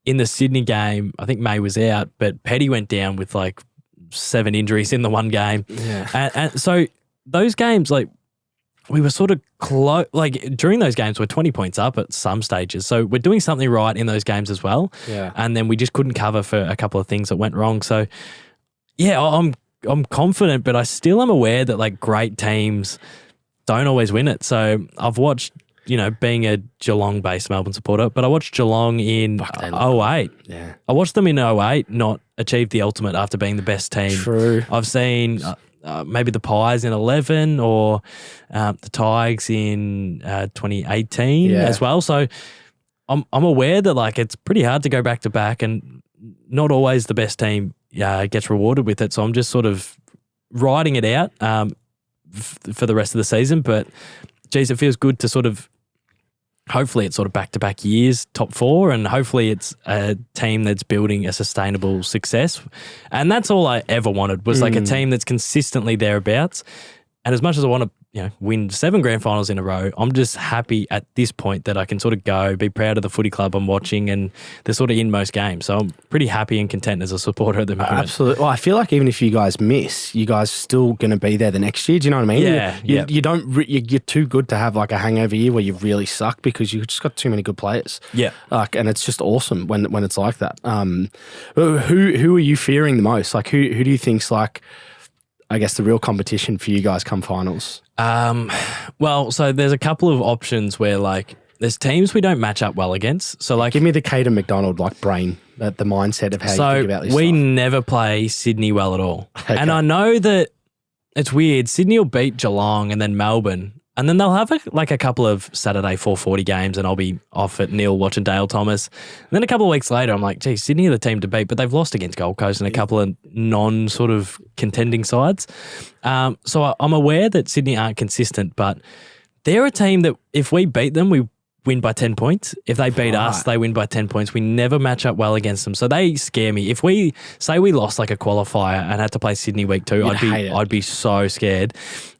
B: in the Sydney game, I think May was out, but Petty went down with like 7 injuries in the one game.
A: Yeah.
B: And so those games, like, we were sort of close, like during those games, we're 20 points up at some stages. So we're doing something right in those games as well.
A: Yeah.
B: And then we just couldn't cover for a couple of things that went wrong. So yeah, I'm confident, but I still am aware that like great teams don't always win it. So I've watched, being a Geelong-based Melbourne supporter, but I watched Geelong in 08.
A: Yeah.
B: I watched them in 08 not achieve the ultimate after being the best team.
A: True.
B: I've seen maybe the Pies in 11 or the Tigers in 2018 as well. So I'm aware that like it's pretty hard to go back to back, and not always the best team gets rewarded with it. So I'm just sort of riding it out for the rest of the season. But geez, it feels good to sort of, hopefully it's sort of back-to-back years, top 4, and hopefully it's a team that's building a sustainable success. And that's all I ever wanted, was like a team that's consistently thereabouts. And as much as I want to, win 7 grand finals in a row, I'm just happy at this point that I can sort of go, be proud of the footy club I'm watching, and they're sort of in most games. So I'm pretty happy and content as a supporter at the moment.
A: Absolutely. Well, I feel like even if you guys miss, you guys still going to be there the next year. Do you know what I mean?
B: Yeah.
A: You're too good to have like a hangover year where you really suck because you've just got too many good players.
B: Yeah.
A: And it's just awesome when it's like that. Who are you fearing the most? Like who do you think's like, I guess, the real competition for you guys come finals?
B: Well, so there's a couple of options where like there's teams we don't match up well against. So like,
A: give me the Caden MacDonald like brain, the mindset of how you think about this.
B: So we
A: stuff.
B: never play Sydney well at all.
A: Okay.
B: And I know that it's weird. Sydney will beat Geelong and then Melbourne, and then they'll have a couple of Saturday 4:40 games, and I'll be off at Neil watching Dale Thomas. And then a couple of weeks later, I'm like, gee, Sydney are the team to beat, but they've lost against Gold Coast and a couple of non-sort of contending sides. So I'm aware that Sydney aren't consistent, but they're a team that if we beat them, we win by 10 points. If they beat us, they win by 10 points. We never match up well against them. So they scare me. If we say we lost like a qualifier and had to play Sydney week 2, I'd be so scared.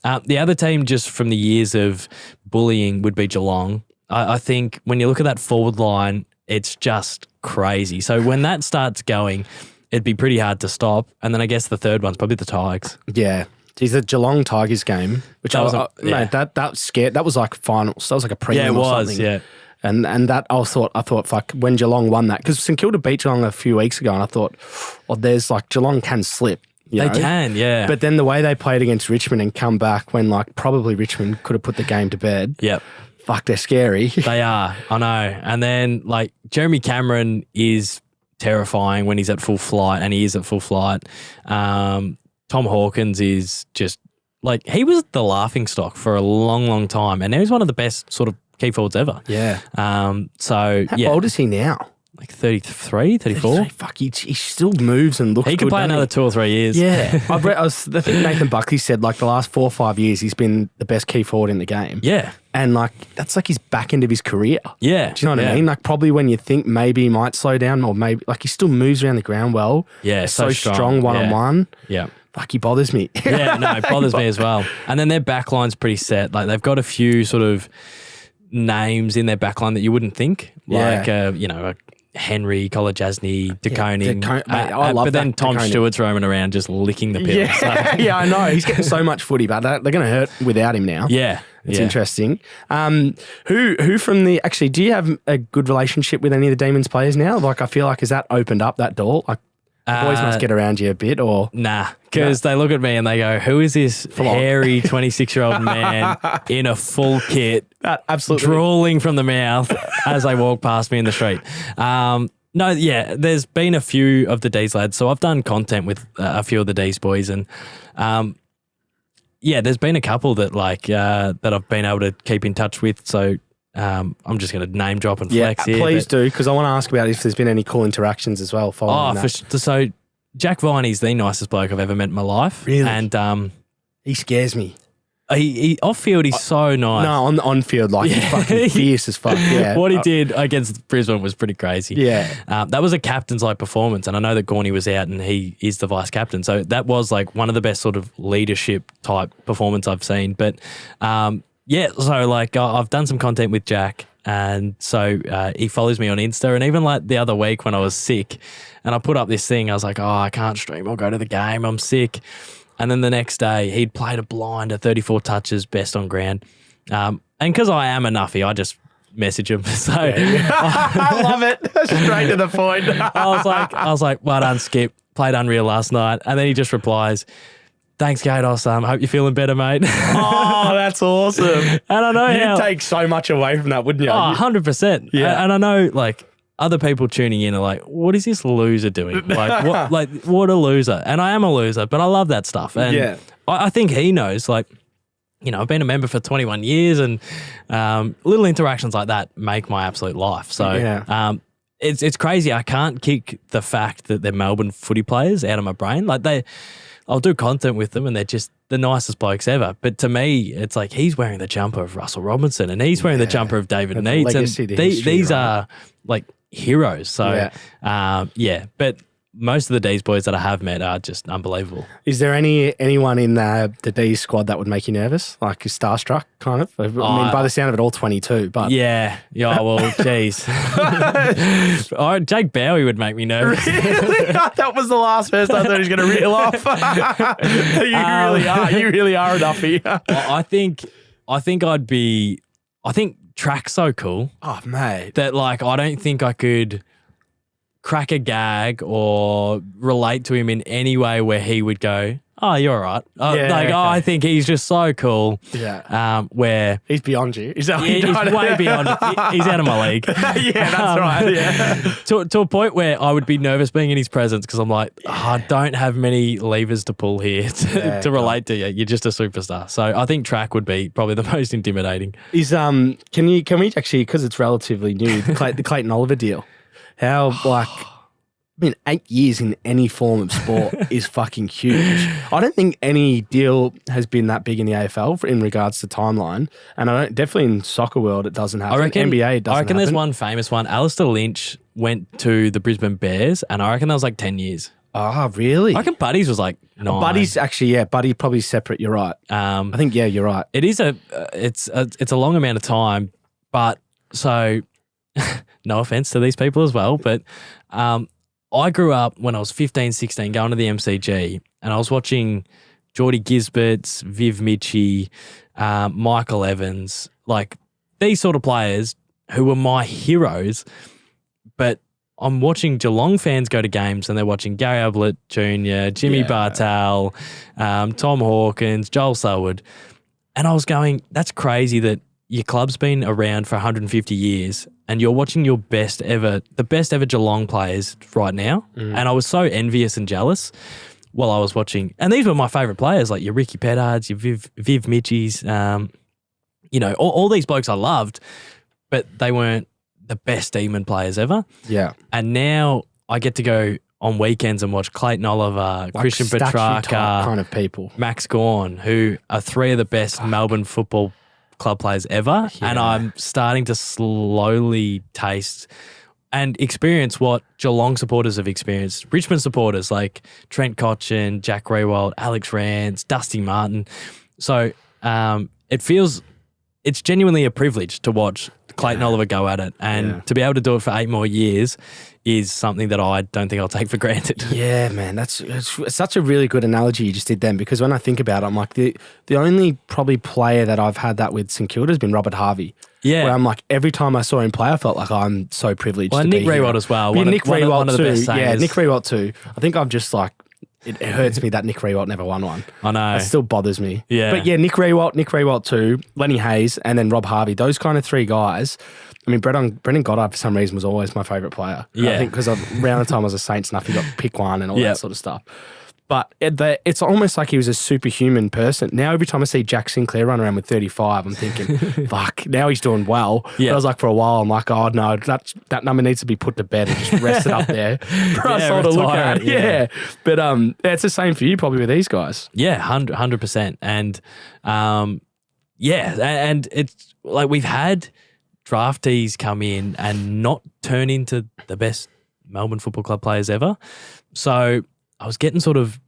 B: The other team, just from the years of bullying, would be Geelong. I think when you look at that forward line, it's just crazy. So when that starts going, it'd be pretty hard to stop. And then I guess the third one's probably the Tigers.
A: Yeah. Geez, the Geelong Tigers game, which mate, that scared. That was like finals. That was like a prelim or something.
B: Yeah.
A: And that I thought fuck, when Geelong won that, because St Kilda beat Geelong a few weeks ago, and I thought, well, there's like Geelong can slip. They
B: can, yeah.
A: But then the way they played against Richmond and come back when like probably Richmond could have put the game to bed.
B: Yep.
A: Fuck, they're scary.
B: They are, I know. And then like Jeremy Cameron is terrifying when he's at full flight, and he is at full flight. Tom Hawkins is just like, he was the laughing stock for a long, long time, and now he's one of the best sort of key forwards ever.
A: Yeah.
B: So
A: how old is he now?
B: Like 33, 34.
A: Fuck, he still moves and looks good.
B: He could play another 2 or 3 years.
A: Yeah. I think Nathan Buckley said like the last 4 or 5 years he's been the best key forward in the game.
B: Yeah.
A: And like that's like his back end of his career.
B: Yeah.
A: Do you know what I mean? Like probably when you think maybe he might slow down, or maybe like he still moves around the ground well.
B: Yeah.
A: So strong one-on-one.
B: Yeah.
A: Fuck, he bothers me.
B: Yeah, no, it bothers me as well. And then their backline's pretty set. Like they've got a few sort of names in their backline that you wouldn't think. Like, Henry, Kolajasny, DeConing.
A: I love
B: but then
A: that
B: Tom
A: DeConing.
B: Stewart's roaming around just licking the pill.
A: Yeah,
B: So.
A: yeah, I know. He's getting so much footy, but they're going to hurt without him now.
B: Yeah.
A: It's interesting. Who from the, actually, do you have a good relationship with any of the Demons players now? Like, I feel like, has that opened up that door? Like, the boys must get around you a bit, or?
B: Nah, because they look at me and they go, who is this hairy 26-year-old man in a full kit,
A: absolutely
B: drooling from the mouth as they walk past me in the street? No, yeah, there's been a few of the D's lads. So I've done content with a few of the D's boys, and there's been a couple that that I've been able to keep in touch with. So I'm just going to name drop and flex here.
A: Please do, because I want to ask about if there's been any cool interactions as well following that.
B: So Jack Viney's the nicest bloke I've ever met in my life.
A: Really?
B: And
A: he scares me.
B: He off field, he's so nice.
A: No, on field, like he's fucking fierce as fuck. Yeah.
B: What he did against Brisbane was pretty crazy.
A: Yeah.
B: That was a captain's like performance, and I know that Gorney was out and he is the vice captain, so that was like one of the best sort of leadership type performance I've seen. But so like I've done some content with Jack, and so he follows me on Insta, and even like the other week when I was sick, and I put up this thing, I was like, I can't stream or go to the game, I'm sick. And then the next day, he'd played a blind at 34 touches, best on ground. And because I am a nuffy, I just message him. So
A: I love it. Straight to the point.
B: I was like, well done, Skip. Played unreal last night. And then he just replies, thanks, Caden. Hope you're feeling better, mate.
A: Oh, that's awesome.
B: And I know
A: You'd take so much away from that, wouldn't you?
B: Oh, 100%.
A: Yeah.
B: And I know, like, other people tuning in are like, what is this loser doing? What a loser. And I am a loser, but I love that stuff. And I think he knows, like, you know, I've been a member for 21 years, and little interactions like that make my absolute life. So it's crazy. I can't kick the fact that they're Melbourne footy players out of my brain. Like I'll do content with them and they're just the nicest blokes ever. But to me, it's like he's wearing the jumper of Russell Robinson and he's wearing the jumper of David Neitz. And these are like heroes. So, but most of the D's boys that I have met are just unbelievable.
A: Is there anyone in the D's squad that would make you nervous? Like starstruck, kind of? I mean, by the sound of it, all 22. But
B: yeah, well, geez. Jake Bowie would make me nervous.
A: Really? That was the last person I thought he was going to reel off. You really are a duffy.
B: I think track's so cool.
A: Oh, mate.
B: That like I don't think I could crack a gag or relate to him in any way where he would go, oh, you're all right. I think he's just so cool.
A: Yeah.
B: Where
A: he's beyond you. He's
B: way beyond. He's out of my league.
A: Yeah, that's right. Yeah.
B: To a point where I would be nervous being in his presence because I'm like, I don't have many levers to pull here to relate to you. You're just a superstar. So I think track would be probably the most intimidating.
A: Is can we actually, because it's relatively new, the Clayton Oliver deal? How, like, I mean, 8 years in any form of sport is fucking huge. I don't think any deal has been that big in the AFL in regards to timeline. And definitely in soccer world, it doesn't happen. NBA, it doesn't happen.
B: There's one famous one. Alistair Lynch went to the Brisbane Bears, and I reckon that was like 10 years.
A: Oh, really?
B: I reckon Buddy's was like 9.
A: Buddy's actually, Buddy probably separate. You're right. I think, you're right.
B: It is it's a long amount of time, but so... no offense to these people as well, but I grew up when I was 15, 16 going to the MCG and I was watching Geordie Gisberts, Viv Mitchie, Michael Evans, like these sort of players who were my heroes, but I'm watching Geelong fans go to games and they're watching Gary Ablett Jr., Jimmy Bartel, Tom Hawkins, Joel Selwood, and I was going, that's crazy that your club's been around for 150 years and you're watching the best ever Geelong players right now. And I was so envious and jealous while I was watching. And these were my favourite players, like your Ricky Pettards, your Viv Mitchies, all these blokes I loved, but they weren't the best demon players ever.
A: Yeah.
B: And now I get to go on weekends and watch Clayton Oliver, like Christian Petrarca,
A: kind of people,
B: Max Gawn, who are three of the best Melbourne football club players ever, and I'm starting to slowly taste and experience what Geelong supporters have experienced. Richmond supporters like Trent Cotchin, Jack Rewald, Alex Rance, Dusty Martin. So it's genuinely a privilege to watch Clayton Oliver go at it, and to be able to do it for 8 more years is something that I don't think I'll take for granted. Yeah,
A: man, it's such a really good analogy you just did then, because when I think about it, I'm like, the only probably player that I've had that with St Kilda has been Robert Harvey. Yeah. Where I'm like, every time I saw him play, I felt like I'm so privileged to
B: Nick
A: be
B: Riewoldt as well.
A: Nick Riewoldt
B: too.
A: Nick Riewoldt too. I think I'm just like, it hurts me that Nick Riewoldt never won one.
B: I know.
A: It still bothers me.
B: Yeah.
A: But Nick Riewoldt too, Lenny Hayes, and then Rob Harvey. Those kind of 3 guys. I mean, Brendan Goddard for some reason was always my favourite player.
B: Yeah.
A: I think because around the time I was a Saints nuff, he got pick one and all that sort of stuff. But it's almost like he was a superhuman person. Now every time I see Jack Sinclair run around with 35, I'm thinking, fuck, now he's doing well. Yeah. But I was like, for a while, I'm like, oh no, that number needs to be put to bed and just rest it up there for us all to look at. Yeah. But it's the same for you probably with these guys.
B: Yeah, 100%. And and it's like we've had draftees come in and not turn into the best Melbourne Football Club players ever. So I was getting sort of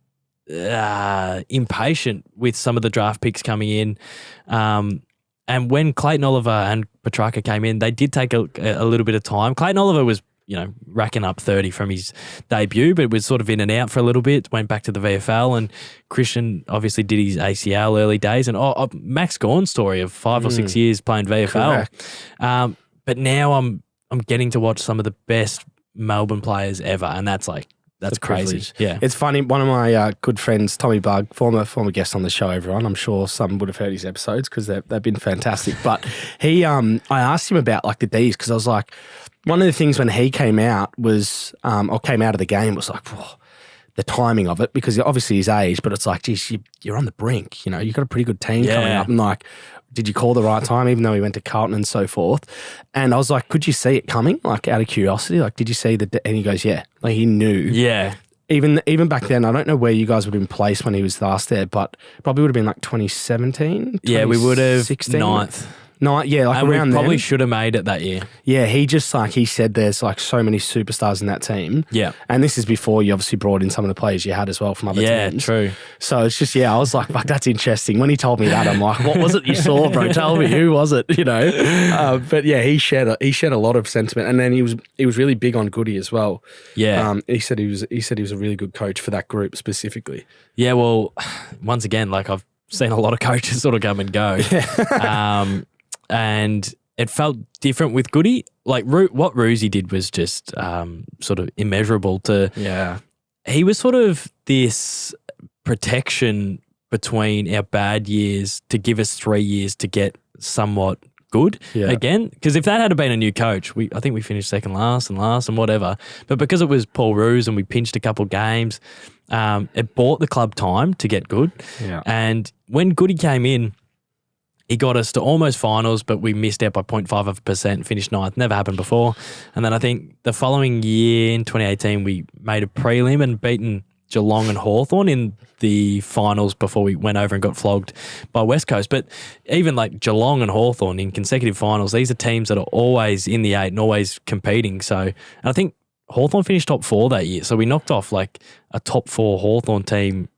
B: impatient with some of the draft picks coming in. And when Clayton Oliver and Petrarca came in, they did take a little bit of time. Clayton Oliver was, racking up 30 from his debut, but was sort of in and out for a little bit, went back to the VFL, and Christian obviously did his ACL early days. And Max Gawn's story of 5 or 6 years playing VFL. But now I'm getting to watch some of the best Melbourne players ever, and that's crazy. Yeah,
A: it's funny. One of my good friends, Tommy Bugg, former guest on the show. Everyone, I'm sure some would have heard his episodes because they've been fantastic. But he, I asked him about like the D's because I was like, one of the things when he came out was, or came out of the game was like, whoa, the timing of it, because obviously his age, but it's like, geez, you're on the brink. You've got a pretty good team coming up, and like, did you call the right time, even though he went to Carlton and so forth? And I was like, could you see it coming? Like, out of curiosity, like, did you see and he goes, yeah, like he knew.
B: Yeah.
A: Even back then, I don't know where you guys would have been placed when he was last there, but probably would have been like 2017.
B: Yeah, we would have 9th.
A: Yeah, like
B: and
A: around
B: we probably
A: then.
B: should have made it that year.
A: Yeah, he said there's like so many superstars in that team.
B: Yeah.
A: And this is before you obviously brought in some of the players you had as well from other teams.
B: Yeah, true.
A: So it's just, I was like, fuck, that's interesting. When he told me that, I'm like, what was it you saw, bro? Tell me, who was it? But yeah, he shared a lot of sentiment, and then he was really big on Goody as well.
B: Yeah.
A: He said he was a really good coach for that group specifically.
B: Yeah, well, once again, like I've seen a lot of coaches sort of come and go. And it felt different with Goody. Like what Roosie did was just sort of immeasurable to.
A: Yeah.
B: He was sort of this protection between our bad years to give us 3 years to get somewhat good again. Because if that had been a new coach, I think we finished second last and whatever. But because it was Paul Roos and we pinched a couple games, it bought the club time to get good.
A: Yeah.
B: And when Goody came in, he got us to almost finals, but we missed out by 0.5% and finished 9th. Never happened before. And then I think the following year in 2018, we made a prelim and beaten Geelong and Hawthorn in the finals before we went over and got flogged by West Coast. But even like Geelong and Hawthorn in consecutive finals, these are teams that are always in the 8 and always competing. So, and I think Hawthorn finished top 4 that year. So we knocked off like a top 4 Hawthorn team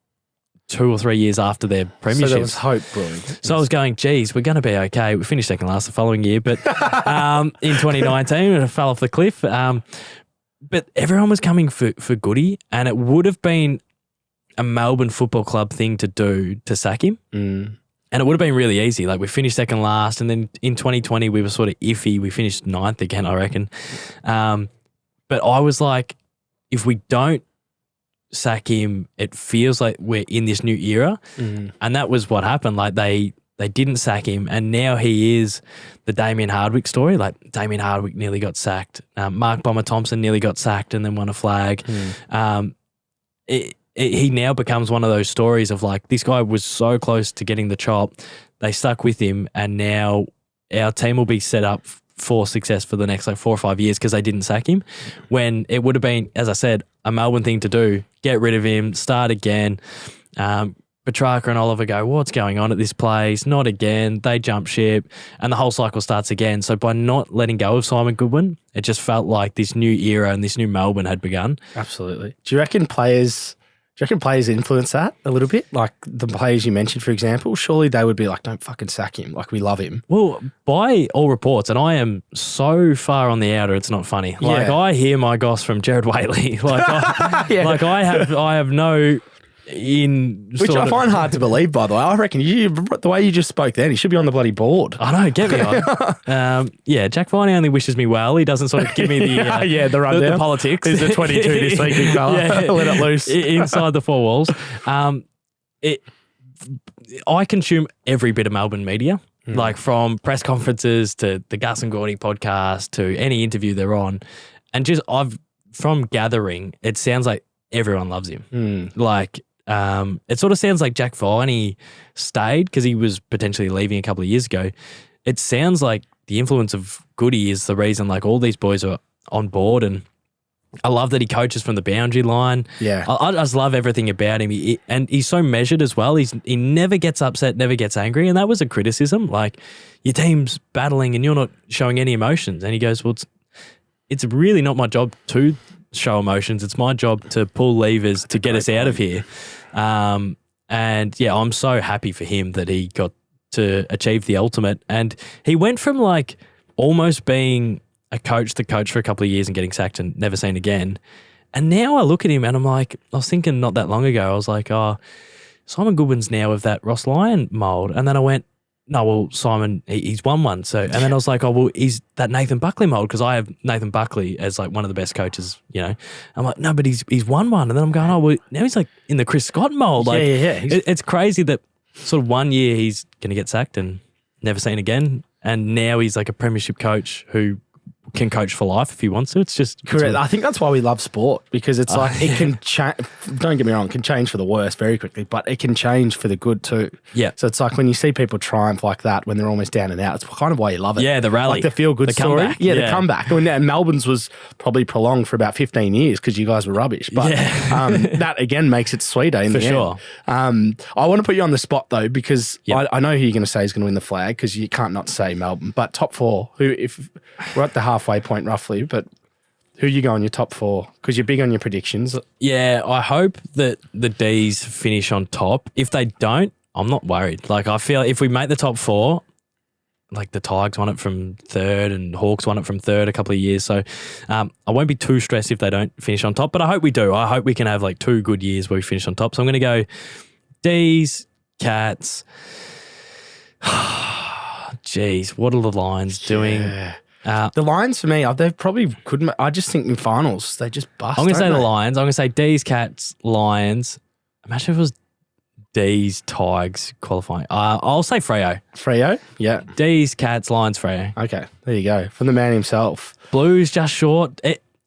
B: 2 or 3 years after their premiership.
A: So there was hope brewing.
B: So I was going, geez, we're going to be okay. We finished second last the following year, but in 2019, it fell off the cliff. But everyone was coming for Goody, and it would have been a Melbourne Football Club thing to do to sack him.
A: Mm.
B: And it would have been really easy. Like we finished second last, and then in 2020, we were sort of iffy. We finished 9th again, I reckon. But I was like, if we don't sack him, it feels like we're in this new era. And that was what happened. Like they didn't sack him, and now he is the Damien Hardwick story. Like Damien Hardwick nearly got sacked. Mark Bomber Thompson nearly got sacked and then won a flag. He now becomes one of those stories of like, this guy was so close to getting the chop. They stuck with him, and now our team will be set up for success for the next like 4 or 5 years because they didn't sack him, when it would have been, as I said, a Melbourne thing to do. Get rid of him, start again. Petrarca and Oliver go, what's going on at this place? Not again. They jump ship, and the whole cycle starts again. So by not letting go of Simon Goodwin, it just felt like this new era and this new Melbourne had begun.
A: Absolutely. Do you reckon players influence that a little bit? Like the players you mentioned, for example, surely they would be like, don't fucking sack him. Like, we love him.
B: Well, by all reports, and I am so far on the outer, it's not funny. Like I hear my goss from Jared Whaley. Like, I have no
A: which I find hard to believe, by the way. I reckon the way you just spoke then, he should be on the bloody board.
B: I know, get me on. Jack Viney only wishes me well. He doesn't sort of give me the
A: the rundown.
B: The politics.
A: He's a 22 this week, big fella. Let it loose.
B: Inside the 4 walls. I consume every bit of Melbourne media, like from press conferences to the Gus and Gordy podcast to any interview they're on. And from gathering, it sounds like everyone loves him. Like, it sort of sounds like Jack Viney stayed because he was potentially leaving a couple of years ago. It sounds like the influence of Goody is the reason like all these boys are on board, and I love that he coaches from the boundary line.
A: Yeah.
B: I just love everything about him. And he's so measured as well. He never gets upset, never gets angry. And that was a criticism. Like, your team's battling and you're not showing any emotions. And he goes, well, it's really not my job to show emotions. It's my job to pull levers to get us out of here. And yeah, I'm so happy for him that he got to achieve the ultimate. And he went from like almost being a coach to coach for a couple of years and getting sacked and never seen again. And now I look at him and I'm like, I was thinking not that long ago, I was like, oh, Simon Goodwin's now of that Ross Lyon mould. And then I went, no, well, Simon, he's won one. So, and then I was like, oh, well, he's that Nathan Buckley mould because I have Nathan Buckley as like one of the best coaches, you know. I'm like, no, but he's won one. And then I'm going, oh, well, now he's like in the Chris Scott mould. Like, it's crazy that sort of 1 year he's going to get sacked and never seen again. And now he's like a premiership coach who can coach for life if he wants to. It's just
A: correct. I think that's why we love sport, because it's like it can change. Don't get me wrong, it can change for the worse very quickly, but it can change for the good too.
B: Yeah.
A: So it's like when you see people triumph like that when they're almost down and out, it's kind of why you love it.
B: Yeah, the rally,
A: like the feel good story.
B: Comeback.
A: Yeah, the comeback. And Melbourne's was probably prolonged for about 15 years because you guys were rubbish. But that again makes it sweeter in the
B: sure.
A: end. I want to put you on the spot though, because I know who you're going to say is going to win the flag, because you can't not say Melbourne. But top four, who, if we're at the halfway point roughly, but who you go on your top four? Because you're big on your predictions.
B: Yeah, I hope that the D's finish on top. If they don't, I'm not worried. Like, I feel if we make the top four, like the Tigers won it from third and Hawks won it from third a couple of years. So I won't be too stressed if they don't finish on top, but I hope we do. I hope we can have like 2 good years where we finish on top. So I'm going to go D's, Cats. Jeez, what are the Lions doing?
A: Yeah. The Lions for me, they probably couldn't. I just think in finals they just bust.
B: I'm going to say the Lions. I'm going to say D's, Cats, Lions. Imagine if it was D's, Tigers qualifying. I'll say Freo.
A: Freo, yeah.
B: D's, Cats, Lions, Freo.
A: Okay, there you go. From the man himself.
B: Blues just short.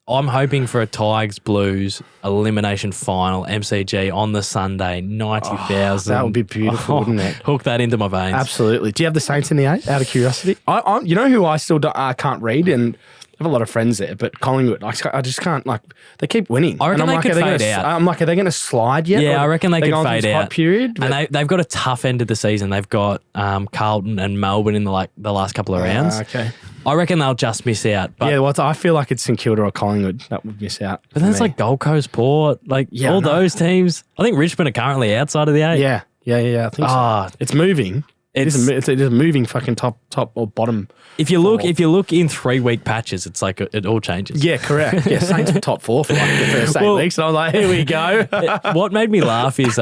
B: I'm hoping for a Tigers Blues elimination final, MCG on the Sunday, 90,000.
A: That would be beautiful, wouldn't it?
B: Hook that into my veins.
A: Absolutely. Do you have the Saints in the 8, out of curiosity? You know who I still can't read, and I have a lot of friends there, but Collingwood, I just can't, like, they keep winning.
B: I reckon they could fade out.
A: I'm like, are they going to slide yet?
B: Yeah, I reckon they could fade out.
A: Period,
B: and they've got a tough end of the season. They've got Carlton and Melbourne in the last couple of rounds.
A: Okay.
B: I reckon they'll just miss out. But
A: yeah, well, I feel like it's St Kilda or Collingwood that would miss out.
B: But then it's like Gold Coast, Port, like all those teams. I think Richmond are currently outside of the 8.
A: Yeah. I think so. It's moving. It's a moving fucking top or bottom.
B: If you look in 3-week patches, it's like it all changes.
A: Yeah, correct. Yeah, Saints were top 4 for like the first 8 weeks. And I was like, here we go.
B: What made me laugh is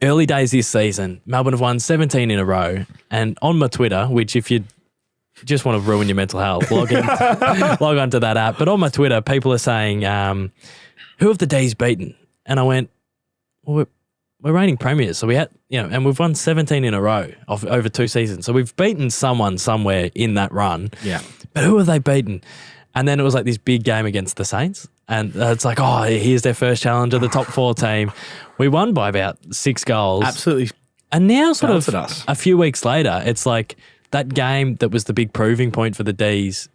B: early days this season, Melbourne have won 17 in a row. And on my Twitter, which if you just want to ruin your mental health, log on to that app. But on my Twitter, people are saying, who have the D's beaten? And I went, well, we're reigning premiers. So we had, and we've won 17 in a row over 2 seasons. So we've beaten someone somewhere in that run.
A: Yeah.
B: But who have they beaten? And then it was like this big game against the Saints. And it's like, oh, here's their first challenge of the top 4 team. We won by about 6 goals.
A: Absolutely.
B: And now sort of a few weeks later, it's like that game that was the big proving point for the D's.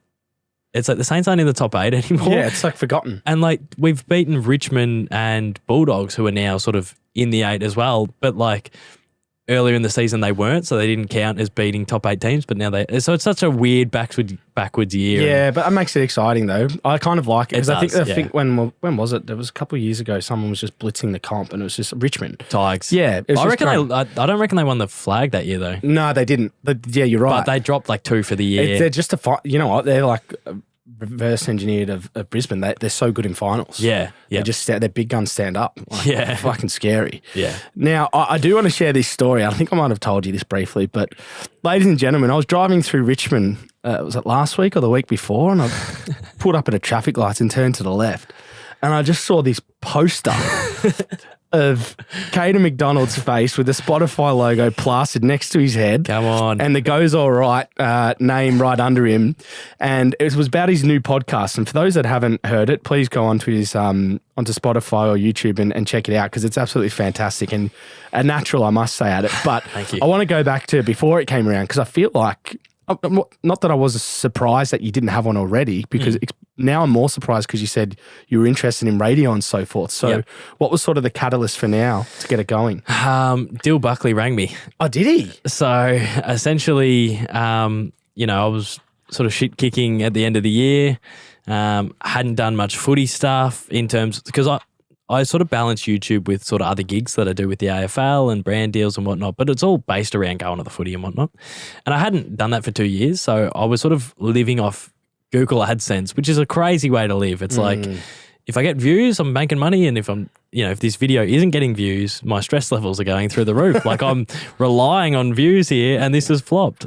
B: It's like the Saints aren't in the top 8 anymore.
A: Yeah, it's like forgotten.
B: And like we've beaten Richmond and Bulldogs, who are now sort of in the 8 as well. But like earlier in the season they weren't, so they didn't count as beating top 8 teams. But now so it's such a weird backwards year.
A: Yeah, but that makes it exciting though. I kind of like it because I think when was it? There was a couple of years ago. Someone was just blitzing the comp, and it was just Richmond
B: Tigers.
A: Yeah,
B: I don't reckon they won the flag that year though.
A: No, they didn't. Yeah, you're right.
B: But they dropped like 2 for the year.
A: They're just you know what? They're like reverse engineered of Brisbane. They're so good in finals.
B: Yeah.
A: They just their big guns stand up. Like, fucking scary.
B: Yeah.
A: Now I do want to share this story. I think I might have told you this briefly, but ladies and gentlemen, I was driving through Richmond. Was it last week or the week before? And I pulled up at a traffic light and turned to the left, and I just saw this poster of Caden MacDonald's face with the Spotify logo plastered next to his head.
B: Come on.
A: And the Goes All Right name right under him. And it was about his new podcast. And for those that haven't heard it, please go onto his onto Spotify or YouTube and check it out because it's absolutely fantastic and a natural, I must say, at it. But
B: Thank you.
A: I want to go back to before it came around because I feel like, not that I was surprised that you didn't have one already because now I'm more surprised because you said you were interested in radio and so forth. So what was sort of the catalyst for now to get it going?
B: Dill Buckley rang me.
A: Oh, did he?
B: So essentially, I was sort of shit kicking at the end of the year. Hadn't done much footy stuff in terms because I sort of balance YouTube with sort of other gigs that I do with the AFL and brand deals and whatnot, but it's all based around going to the footy and whatnot. And I hadn't done that for 2 years, so I was sort of living off Google AdSense, which is a crazy way to live. It's like if I get views, I'm making money, and if if this video isn't getting views, my stress levels are going through the roof. Like I'm relying on views here, and this has flopped.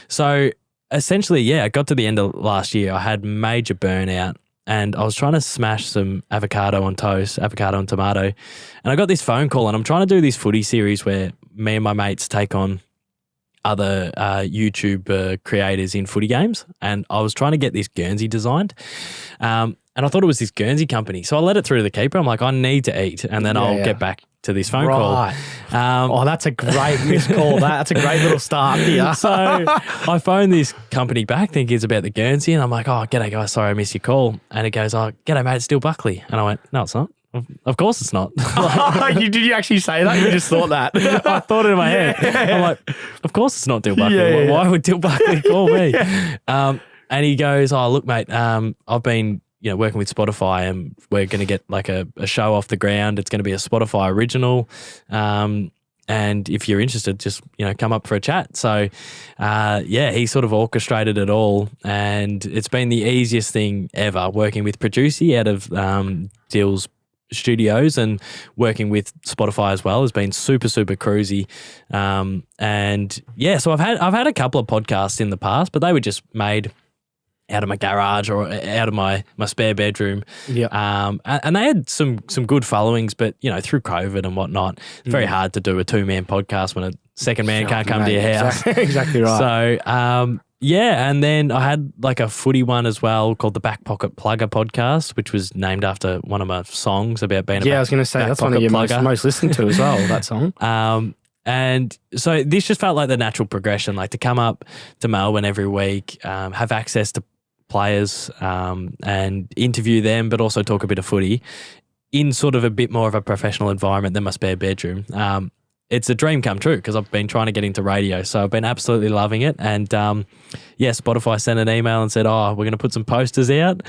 B: So essentially, I got to the end of last year. I had major burnout. And I was trying to smash some avocado on toast, avocado and tomato. And I got this phone call and I'm trying to do this footy series where me and my mates take on other YouTube creators in footy games. And I was trying to get this Guernsey designed. And I thought it was this Guernsey company. So I let it through to the keeper. I'm like, I need to eat. And then I'll get back to this phone call.
A: That's a great missed call. That's a great little start here.
B: So I phoned this company back thinking it's about the Guernsey and I'm like, oh, g'day guys, sorry I missed your call. And it goes, oh, g'day mate, it's Dill Buckley. And I went, no, it's not. Of course it's not.
A: Did you actually say that? You just thought that?
B: I thought it in my head. I'm like, of course it's not Dill Buckley. Why would Dill Buckley call me? And he goes, oh, look mate, I've been working with Spotify and we're going to get like a show off the ground. It's going to be a Spotify original. And if you're interested, just, come up for a chat. So, he sort of orchestrated it all and it's been the easiest thing ever working with Producy out of Dill's studios and working with Spotify as well has been super, super cruisy. So I've had a couple of podcasts in the past, but they were just made out of my garage or out of my spare bedroom. And they had some good followings, but, through COVID and whatnot, it's very hard to do a 2-man podcast when a second man can't come to your house.
A: Exactly right.
B: So, and then I had like a footy one as well called the Back Pocket Plugger podcast, which was named after one of my songs about being
A: I was going to say, that's one of your most listened to as well, that song.
B: And so this just felt like the natural progression, like to come up to Melbourne every week, have access to players and interview them, but also talk a bit of footy in sort of a bit more of a professional environment than my spare bedroom. It's a dream come true because I've been trying to get into radio. So I've been absolutely loving it. And Spotify sent an email and said, oh, we're going to put some posters out.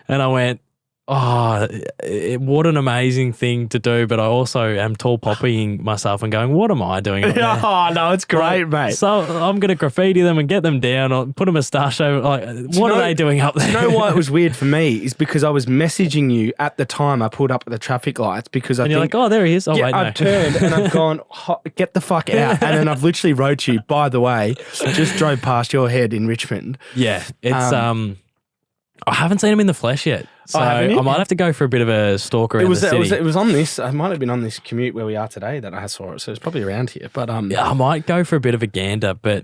B: And I went, what an amazing thing to do. But I also am tall poppying myself and going, what am I doing up there?
A: Oh, no, it's great, mate.
B: So I'm going to graffiti them and get them down or put a moustache over. Like, what are they doing up there?
A: Do you know why it was weird for me is because I was messaging you at the time I pulled up at the traffic lights because I think...
B: you're like, oh, there he is. Oh, wait, no.
A: I've turned and I've gone, get the fuck out. And then I've literally wrote you, by the way, just drove past your head in Richmond.
B: Yeah, it's... I haven't seen him in the flesh yet. So I might have to go for a bit of a stalk around the city.
A: It was on this. I might have been on this commute where we are today that I saw it. So it's probably around here. But
B: I might go for a bit of a gander. But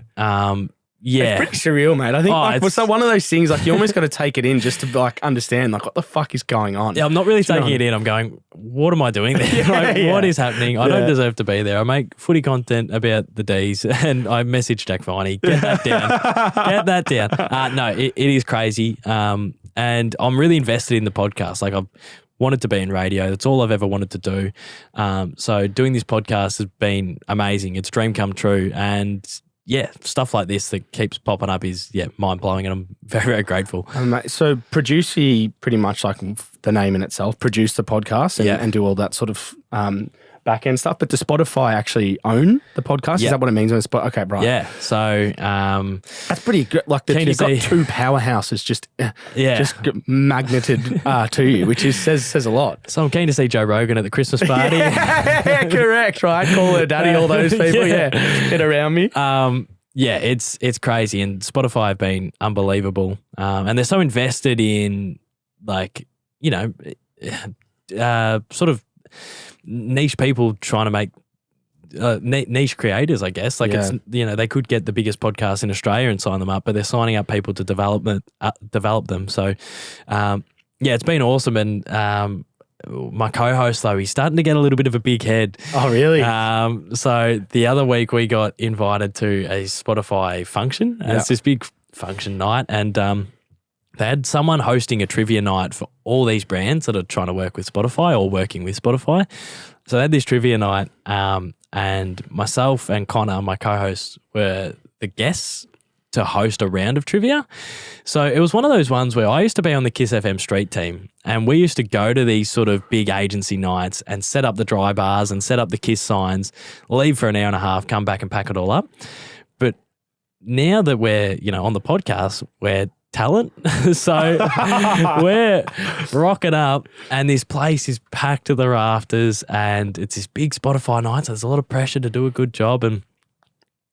A: it's pretty surreal, mate. I think it's one of those things like you almost got to take it in just to like understand like what the fuck is going on.
B: Yeah, I'm not really taking it in. I'm going, what am I doing there? What is happening? I don't deserve to be there. I make footy content about the D's and I message Jack Viney, get that down. Get that down. No, it is crazy. And I'm really invested in the podcast. Like I've wanted to be in radio. That's all I've ever wanted to do. So doing this podcast has been amazing. It's a dream come true. And stuff like this that keeps popping up is mind-blowing and I'm very, very grateful.
A: So Producy, pretty much like the name in itself, produce the podcast and do all that sort of back-end stuff. But does Spotify actually own the podcast? Is that what it means? Okay, right.
B: Yeah. So
A: that's pretty good. Like you've got two powerhouses just magneted to you, which says a lot.
B: So I'm keen to see Joe Rogan at the Christmas party.
A: Correct, right? Call her daddy, all those people. Get around me.
B: It's crazy. And Spotify have been unbelievable. And they're so invested in like, sort of niche people trying to make niche creators, I guess. Like it's, they could get the biggest podcast in Australia and sign them up, but they're signing up people to develop them. So, it's been awesome. And my co-host, though, he's starting to get a little bit of a big head.
A: Oh, really?
B: So the other week we got invited to a Spotify function. It's this big function night, and they had someone hosting a trivia night for all these brands that are trying to work with Spotify or working with Spotify. So they had this trivia night, and myself and Connor, my co-host, were the guests to host a round of trivia. So it was one of those ones where I used to be on the Kiss FM street team, and we used to go to these sort of big agency nights and set up the dry bars and set up the Kiss signs, leave for an hour and a half, come back and pack it all up. But now that we're, on the podcast, we're talent. So we're rocking up, and this place is packed to the rafters, and it's this big Spotify night. So there's a lot of pressure to do a good job. And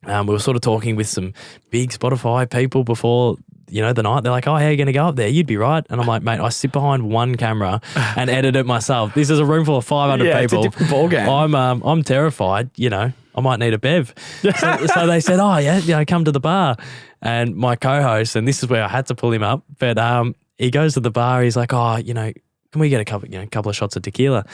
B: we were sort of talking with some big Spotify people before, the night. They're like, "Oh, how are you going to go up there? You'd be right." And I'm like, "Mate, I sit behind one camera and edit it myself. This is a room full of 500 people.
A: It's a different ballgame. I'm
B: terrified. I might need a bev." So they said, "Oh yeah, come to the bar." And my co-host, and this is where I had to pull him up, but he goes to the bar. He's like, "Oh, can we get a couple of shots of tequila?"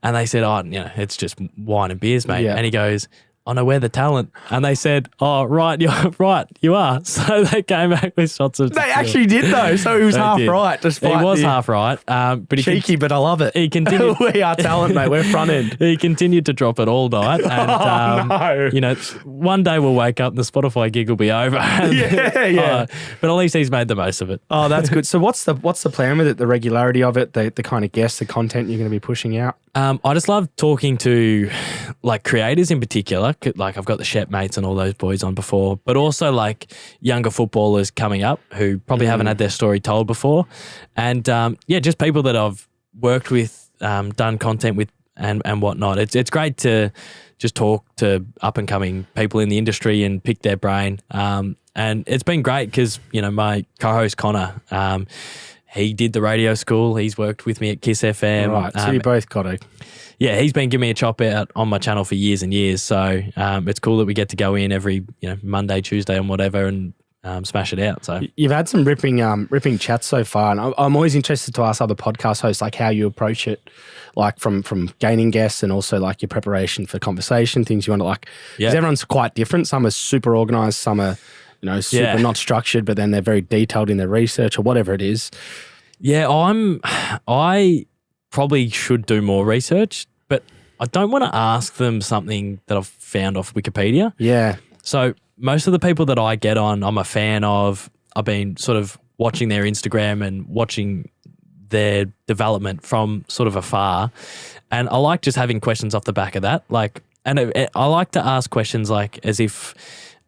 B: And they said, "Oh, it's just wine and beers, mate."
A: Yeah.
B: And he goes, "Oh no, we're the talent." And they said, "Oh, right, you're right, you are." So they came back with shots of tequila.
A: They actually did, though. So he was half right. Despite
B: he was half right. But
A: cheeky, but I love it.
B: He continued.
A: We are talent, mate. We're front end.
B: He continued to drop it all night. And,
A: no.
B: One day we'll wake up and the Spotify gig will be over.
A: Yeah.
B: But at least he's made the most of it.
A: Oh, that's good. So what's the plan with it? The regularity of it, the kind of guests, the content you're going to be pushing out?
B: I just love talking to like creators in particular. Like I've got the Shep mates and all those boys on before, but also like younger footballers coming up who probably haven't had their story told before. And just people that I've worked with, done content with and whatnot. It's great to just talk to up and coming people in the industry and pick their brain. And it's been great because, my co-host Connor, he did the radio school. He's worked with me at Kiss FM.
A: Right, so you both got it.
B: Yeah, he's been giving me a chop out on my channel for years and years. So it's cool that we get to go in every Monday, Tuesday, and whatever, and smash it out. So
A: you've had some ripping chats so far, and I'm always interested to ask other podcast hosts like how you approach it, like from gaining guests and also like your preparation for conversation, things you want to like. Because everyone's quite different. Some are super organized, some are super not structured, but then they're very detailed in their research or whatever it is.
B: Yeah, I probably should do more research, but I don't want to ask them something that I've found off Wikipedia.
A: Yeah.
B: So most of the people that I get on, I'm a fan of. I've been sort of watching their Instagram and watching their development from sort of afar. And I like just having questions off the back of that. I like to ask questions like as if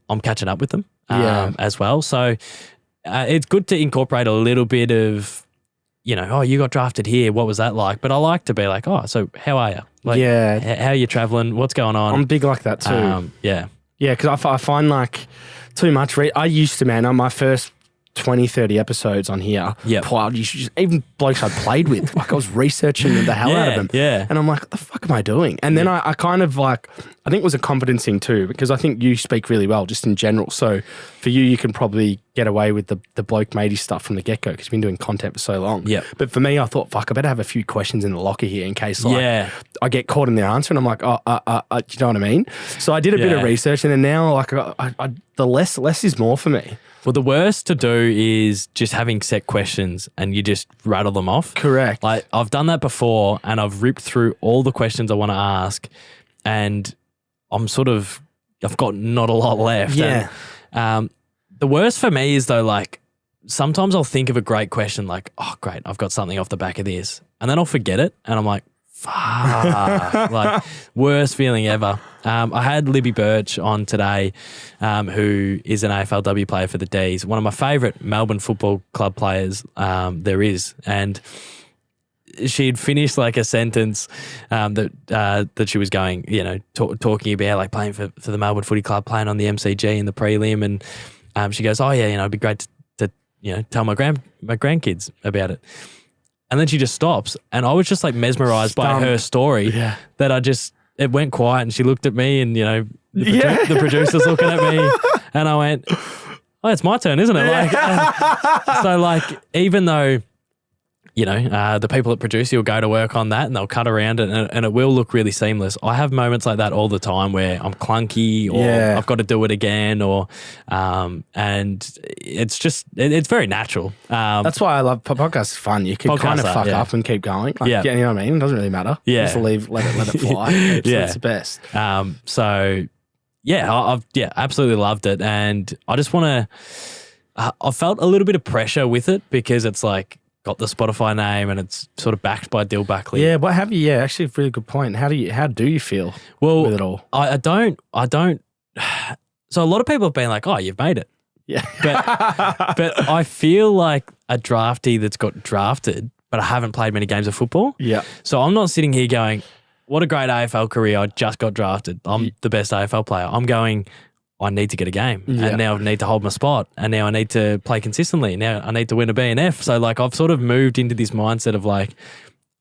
B: I'm catching up with them as well. So it's good to incorporate a little bit of, oh, you got drafted here. What was that like? But I like to be like, oh, so how are you? Like, how are you traveling? What's going on?
A: I'm big like that too.
B: Yeah,
A: because I find like too much. I used to, man, on my first 20, 30 episodes on here. Yeah. Even blokes I played with, like I was researching the hell out of them.
B: Yeah.
A: And I'm like, what the fuck am I doing? And then I kind of like, I think it was a confidence thing too, because I think you speak really well just in general. So for you can probably get away with the bloke matey stuff from the get-go because you've been doing content for so long.
B: Yeah.
A: But for me, I thought, fuck, I better have a few questions in the locker here in case I get caught in the answer and I'm like, do you know what I mean? So I did a bit of research and then now like the less is more for me.
B: Well, the worst to do is just having set questions and you just rattle them off.
A: Correct.
B: Like I've done that before and I've ripped through all the questions I want to ask and I've got not a lot left.
A: Yeah.
B: And, the worst for me is though, like sometimes I'll think of a great question like, oh, great, I've got something off the back of this. And then I'll forget it and I'm like, fuck, like worst feeling ever. I had Libby Birch on today, who is an AFLW player for the D's, one of my favourite Melbourne Football Club players there is. And she'd finished like a sentence that she was going, talking about like playing for the Melbourne Footy Club, playing on the MCG in the prelim. And she goes, oh yeah, it'd be great to tell my grandkids about it. And then she just stops. And I was just like mesmerized by her story that it went quiet and she looked at me and, you know, the producer's looking at me and I went, oh, it's my turn, isn't it? So like, even though, you know, the people that produce you will go to work on that and they'll cut around it and it will look really seamless. I have moments like that all the time where I'm clunky or I've got to do it again or, and it's just, it's very natural. That's
A: why I love podcasts. Is fun. You can kind of fuck up and keep going. Like, you know what I mean? It doesn't really matter. Yeah. Just let it fly. It's the best.
B: So yeah, I've absolutely loved it. And I just want to, I felt a little bit of pressure with it because it's like, got the Spotify name and it's sort of backed by Dill Buckley.
A: Yeah, what have you? Yeah, actually a really good point. How do you feel with it all?
B: I don't. So a lot of people have been like, oh, you've made it.
A: Yeah.
B: But I feel like a draftee that's got drafted, but I haven't played many games of football.
A: Yeah.
B: So I'm not sitting here going, what a great AFL career. I just got drafted. I'm the best AFL player. I'm going, I need to get a game and now I need to hold my spot and now I need to play consistently. Now I need to win a BNF. So like I've sort of moved into this mindset of like,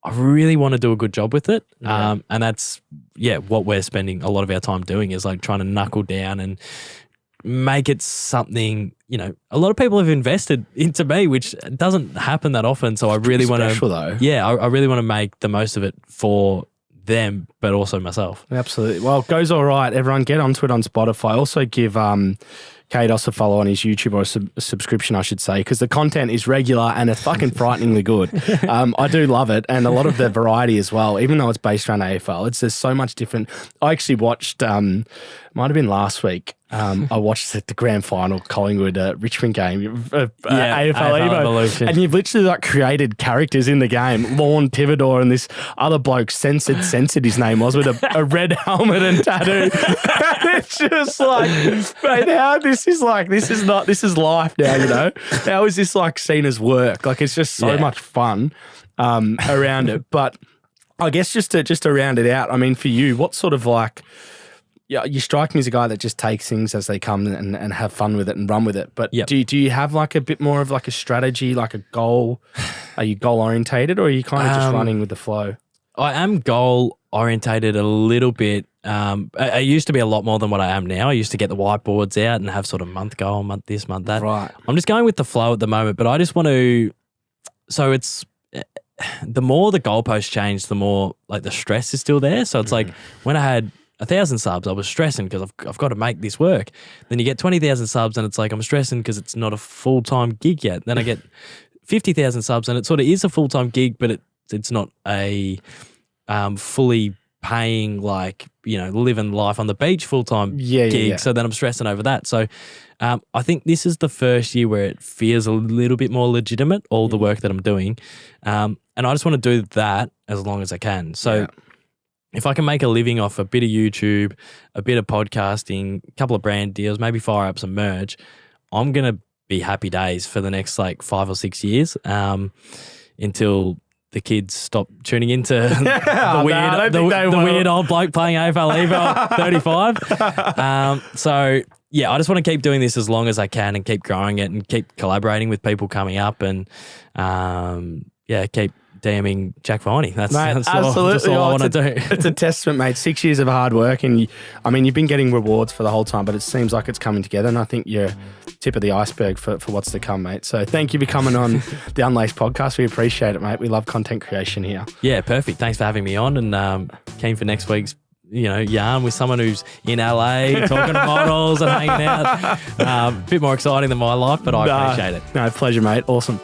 B: I really want to do a good job with it. Yeah. And that's, what we're spending a lot of our time doing is like trying to knuckle down and make it something, you know, a lot of people have invested into me, which doesn't happen that often. So I really want to, I really want to make the most of it for them, but also myself.
A: Absolutely. Well, it goes all right. Everyone get onto it on Spotify. Also give Caden a follow on his YouTube or a subscription, I should say, because the content is regular and it's fucking frighteningly good. I do love it and a lot of the variety as well, even though it's based around AFL. There's so much different. I actually watched, might have been last week, I watched the grand final Collingwood Richmond game, AFL Evo, Evolution. And you've literally like created characters in the game. Lorne Tivador and this other bloke, Censored his name was, with a red helmet and tattoo. And it's just like, mate, how this is life now, you know? How is this like seen as work? Like it's just so much fun around it. But I guess just to round it out, I mean, for you, what sort of like, you strike me as a guy that just takes things as they come and have fun with it and run with it. But do you have like a bit more of like a strategy, like a goal? Are you goal orientated or are you kind of just running with the flow?
B: I am goal orientated a little bit. I used to be a lot more than what I am now. I used to get the whiteboards out and have sort of month goal, month this, month that.
A: Right.
B: I'm just going with the flow at the moment, but I just want to, so it's, the more the goalposts change, the more like the stress is still there. So it's like when I had 1,000 subs, I was stressing because I've got to make this work. Then you get 20,000 subs and it's like I'm stressing because it's not a full-time gig yet. Then I get 50,000 subs and it sort of is a full-time gig, but it's not a fully paying, like, you know, living life on the beach full-time gig. Yeah. So then I'm stressing over that. So I think this is the first year where it feels a little bit more legitimate, all the work that I'm doing. And I just want to do that as long as I can. So if I can make a living off a bit of YouTube, a bit of podcasting, a couple of brand deals, maybe fire up some merch, I'm going to be happy days for the next like 5 or 6 years until the kids stop tuning into the weird old bloke playing AFL Evo 35. So yeah, I just want to keep doing this as long as I can and keep growing it and keep collaborating with people coming up and keep DMing Jack Viney. That's all I want to do.
A: It's a testament, mate. 6 years of hard work and you've been getting rewards for the whole time, but it seems like it's coming together and I think you're tip of the iceberg for what's to come, mate. So thank you for coming on the Unlaced podcast. We appreciate it, mate. We love content creation here.
B: Yeah, perfect. Thanks for having me on and keen for next week's yarn with someone who's in LA talking to models and hanging out. A bit more exciting than my life, but I appreciate it.
A: No, pleasure, mate. Awesome.